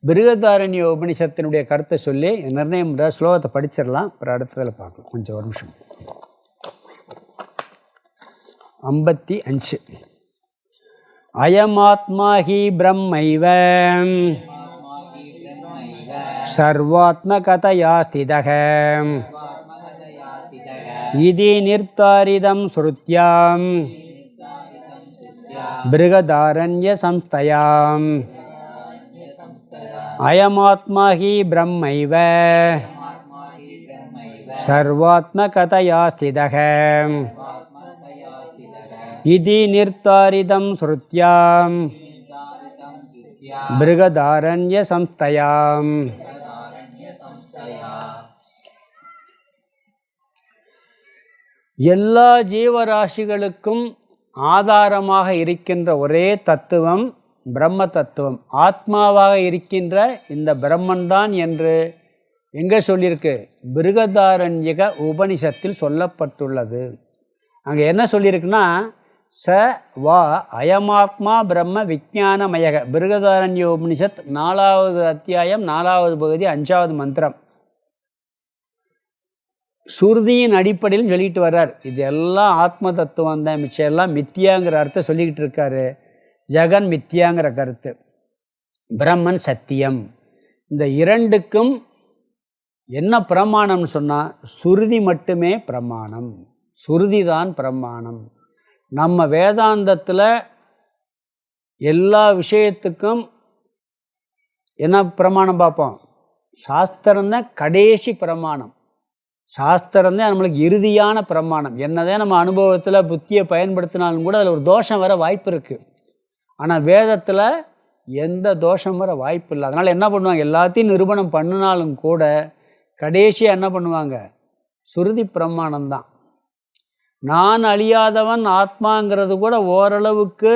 Speaker 1: பிருகதாரண்ய உபனிஷத்தினுடைய கருத்தை சொல்லி நிர்ணயம் பண்ணுற ஸ்லோகத்தை படிச்சிடலாம். அப்புறம் அடுத்ததில் பார்க்கலாம். கொஞ்சம் ஒரு நிமிஷம். 55. அயமாத்மா ஹி பிரம்மைவ சர்வாத்மகதயா ஸ்திதக இதி நிர்தாரிதம் ஸ்ருத்யாம் பிருகதாரண்ய சம்ஸ்தயாம். அயமாத்மா ஹி பிரம்மைவ சர்வாத்மகதயா ஸ்திதக இதி நிர்தாரிதம் ஸ்ருத்யாம் பிருகதாரண்ய சம்ஸ்தயாம். எல்லா ஜீவராசிகளுக்கும் ஆதாரமாக இருக்கின்ற ஒரே தத்துவம் பிரம்ம தத்துவம், ஆத்மாவாக இருக்கின்ற இந்த பிரம்மன்தான் என்று எங்கே சொல்லியிருக்கு? பிருகதாரண்யக உபனிஷத்தில் சொல்லப்பட்டுள்ளது. அங்கே என்ன சொல்லியிருக்குன்னா, ச வா அயமாத்மா பிரம்ம விஜானமயக. பிருகதாரண்ய உபனிஷத் 4வது அத்தியாயம் 4வது பகுதி 5வது மந்திரம். சுருதியின் அடிப்படையில் சொல்லிட்டு வர்றார். இது எல்லாம் ஆத்ம தத்துவம் தான், மிச்சம் எல்லாம் மித்தியாங்கிற அர்த்தம் சொல்லிக்கிட்டு இருக்காரு. ஜெகன் மித்தியாங்கிற கருத்து, பிரம்மன் சத்தியம். இந்த இரண்டுக்கும் என்ன பிரமாணம்னு சொன்னால் சுருதி மட்டுமே பிரமாணம், சுருதி தான் பிரமாணம். நம்ம வேதாந்தத்தில் எல்லா விஷயத்துக்கும் என்ன பிரமாணம் பார்ப்போம்? சாஸ்திரம்தான் கடைசி பிரமாணம். சாஸ்திரம்தான் நம்மளுக்கு இறுதியான பிரமாணம். என்னதான் நம்ம அனுபவத்தில் புத்தியை பயன்படுத்தினாலும் கூட அதில் ஒரு தோஷம் வர வாய்ப்பு இருக்குது. ஆனால் வேதத்தில் எந்த தோஷம் வர வாய்ப்பு இல்லை. அதனால் என்ன பண்ணுவாங்க? எல்லாத்தையும் நிரூபணம் பண்ணினாலும் கூட கடைசியாக என்ன பண்ணுவாங்க? சுருதி பிரமாணம் தான். நான் அழியாதவன் ஆத்மாங்கிறது கூட ஓரளவுக்கு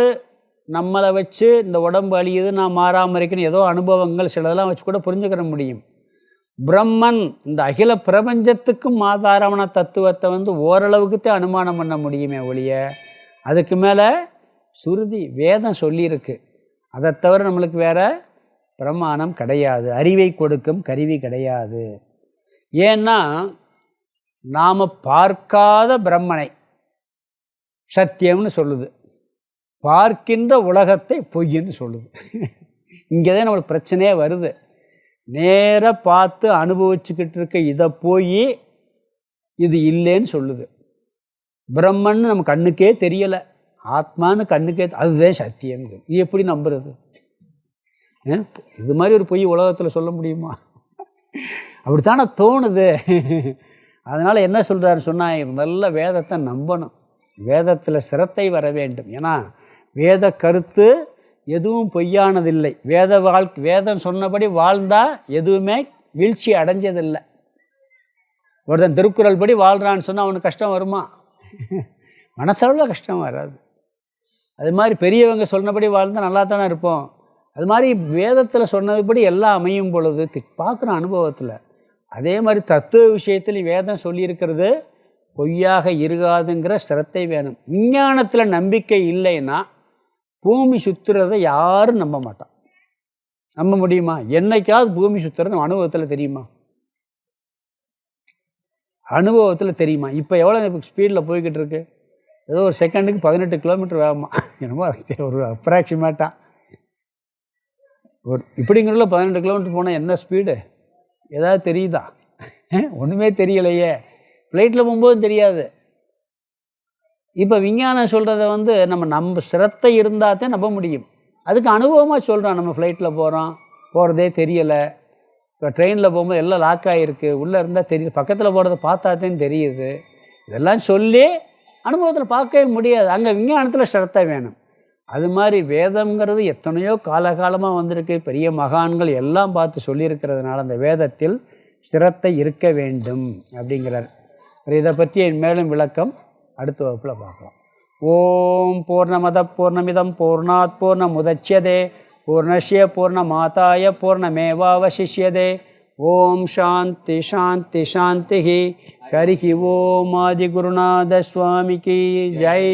Speaker 1: நம்மளை வச்சு இந்த உடம்பு அழியுது, நான் மாறாமல் இருக்கேன்னு ஏதோ அனுபவங்கள் சிலதெல்லாம் வச்சு கூட புரிஞ்சுக்கிற முடியும். பிரம்மன் இந்த அகில பிரபஞ்சத்துக்கும் ஆதாரமான தத்துவத்தை ஓரளவுக்குத்தான் அனுமானம் பண்ண முடியுமே ஒழிய அதுக்கு மேலே சுருதி வேதம் சொல்லியிருக்கு. அதை தவிர நம்மளுக்கு வேறு பிரமாணம் கிடையாது. அறிவை கொடுக்கும் கருவி கிடையாது. ஏன்னா நாம் பார்க்காத பிரம்மனை சத்தியம்னு சொல்லுது, பார்க்கின்ற உலகத்தை பொய்ன்னு சொல்லுது. இங்கே தான் நம்மளுக்கு பிரச்சனையே வருது. நேராக பார்த்து அனுபவிச்சுக்கிட்டு இருக்க இதை போய் இது இல்லைன்னு சொல்லுது. பிரம்மன்னு நம்ம கண்ணுக்கே தெரியலை, ஆத்மான்னு கண்ணுக்கே, அதுதான் சத்தியம். இது எப்படி நம்புறது? இது மாதிரி ஒரு பொய் உலகத்தில் சொல்ல முடியுமா? அப்படித்தானே தோணுது. அதனால் என்ன சொல்கிறாருன்னு சொன்னால், நல்ல வேதத்தை நம்பணும், வேதத்தில் சிரத்தை வர வேண்டும். ஏன்னா வேத கருத்து எதுவும் பொய்யானதில்லை. வேதம் சொன்னபடி வாழ்ந்தால் எதுவுமே வீழ்ச்சி அடைஞ்சதில்லை. ஒருத்தன் திருக்குறள் படி வாழ்கிறான்னு சொன்னால் அவனுக்கு கஷ்டம் வருமா? மனசளவில் கஷ்டம் வராது. அது மாதிரி பெரியவங்க சொன்னபடி வாழ்ந்தால் நல்லா தானே இருப்போம். அது மாதிரி வேதத்தில் சொன்னதுபடி எல்லாம் அமையும் பொழுது பார்க்குற அனுபவத்தில். அதே மாதிரி தத்துவ விஷயத்தில் வேதம் சொல்லியிருக்கிறது பொய்யாக இருக்காதுங்கிற சிரத்தை வேணும். விஞ்ஞானத்தில் நம்பிக்கை இல்லைன்னா பூமி சுற்றுறதை யாரும் நம்ப மாட்டான். நம்ப முடியுமா? என்னைக்காவது பூமி சுற்றுறது நம்ம அனுபவத்தில் தெரியுமா? அனுபவத்தில் தெரியுமா? இப்போ எவ்வளோ ஸ்பீடில் போய்கிட்டு இருக்கு? ஏதோ ஒரு செகண்டுக்கு 18 கிலோமீட்டர் வேகமா என்னமோ ஒரு அப்ராக்சிமேட்டாக ஒரு இப்படிங்கிறதுல 18 கிலோமீட்டர் போனால் என்ன ஸ்பீடு ஏதாவது தெரியுதா? ஒன்றுமே தெரியலையே. ஃப்ளைட்டில் போகும்போது தெரியாது. இப்போ விஞ்ஞானம் சொல்கிறத நம்ம சிரத்தை இருந்தால் தான் நம்ப முடியும். அதுக்கு அனுபவமாக சொல்கிறோம். நம்ம ஃப்ளைட்டில் போகிறதே தெரியலை. இப்போ ட்ரெயினில் போகும்போது எல்லாம் லாக் ஆகிருக்கு, உள்ளே இருந்தால் தெரியுது, பக்கத்தில் போகிறத பார்த்தாதான் தெரியுது. இதெல்லாம் சொல்லி அனுபவத்தில் பார்க்கவே முடியாது. அங்கே விஞ்ஞானத்தில் சிரத்தை வேணும். அது மாதிரி வேதம்ங்கிறது எத்தனையோ காலகாலமாக வந்திருக்கு. பெரிய மகான்கள் எல்லாம் பார்த்து சொல்லியிருக்கிறதுனால அந்த வேதத்தில் ஸ்திரத்தை இருக்க வேண்டும் அப்படிங்கிறார். இதை பற்றி மேலும் விளக்கம் அடுத்த வகுப்பில் பார்க்கலாம். ஓம் பூர்ணமத பூர்ணமிதம் பூர்ணாத் பூர்ணமுதச்யதே பூர்ணஸ்ய பூர்ணமாதாய பூர்ணமேவாவசிஷ்யதே. ஓம் சாந்தி சாந்தி சாந்தி. ஹரிஹி ஓம் ஆதிகுருநாத சுவாமிக்கு ஜெய்.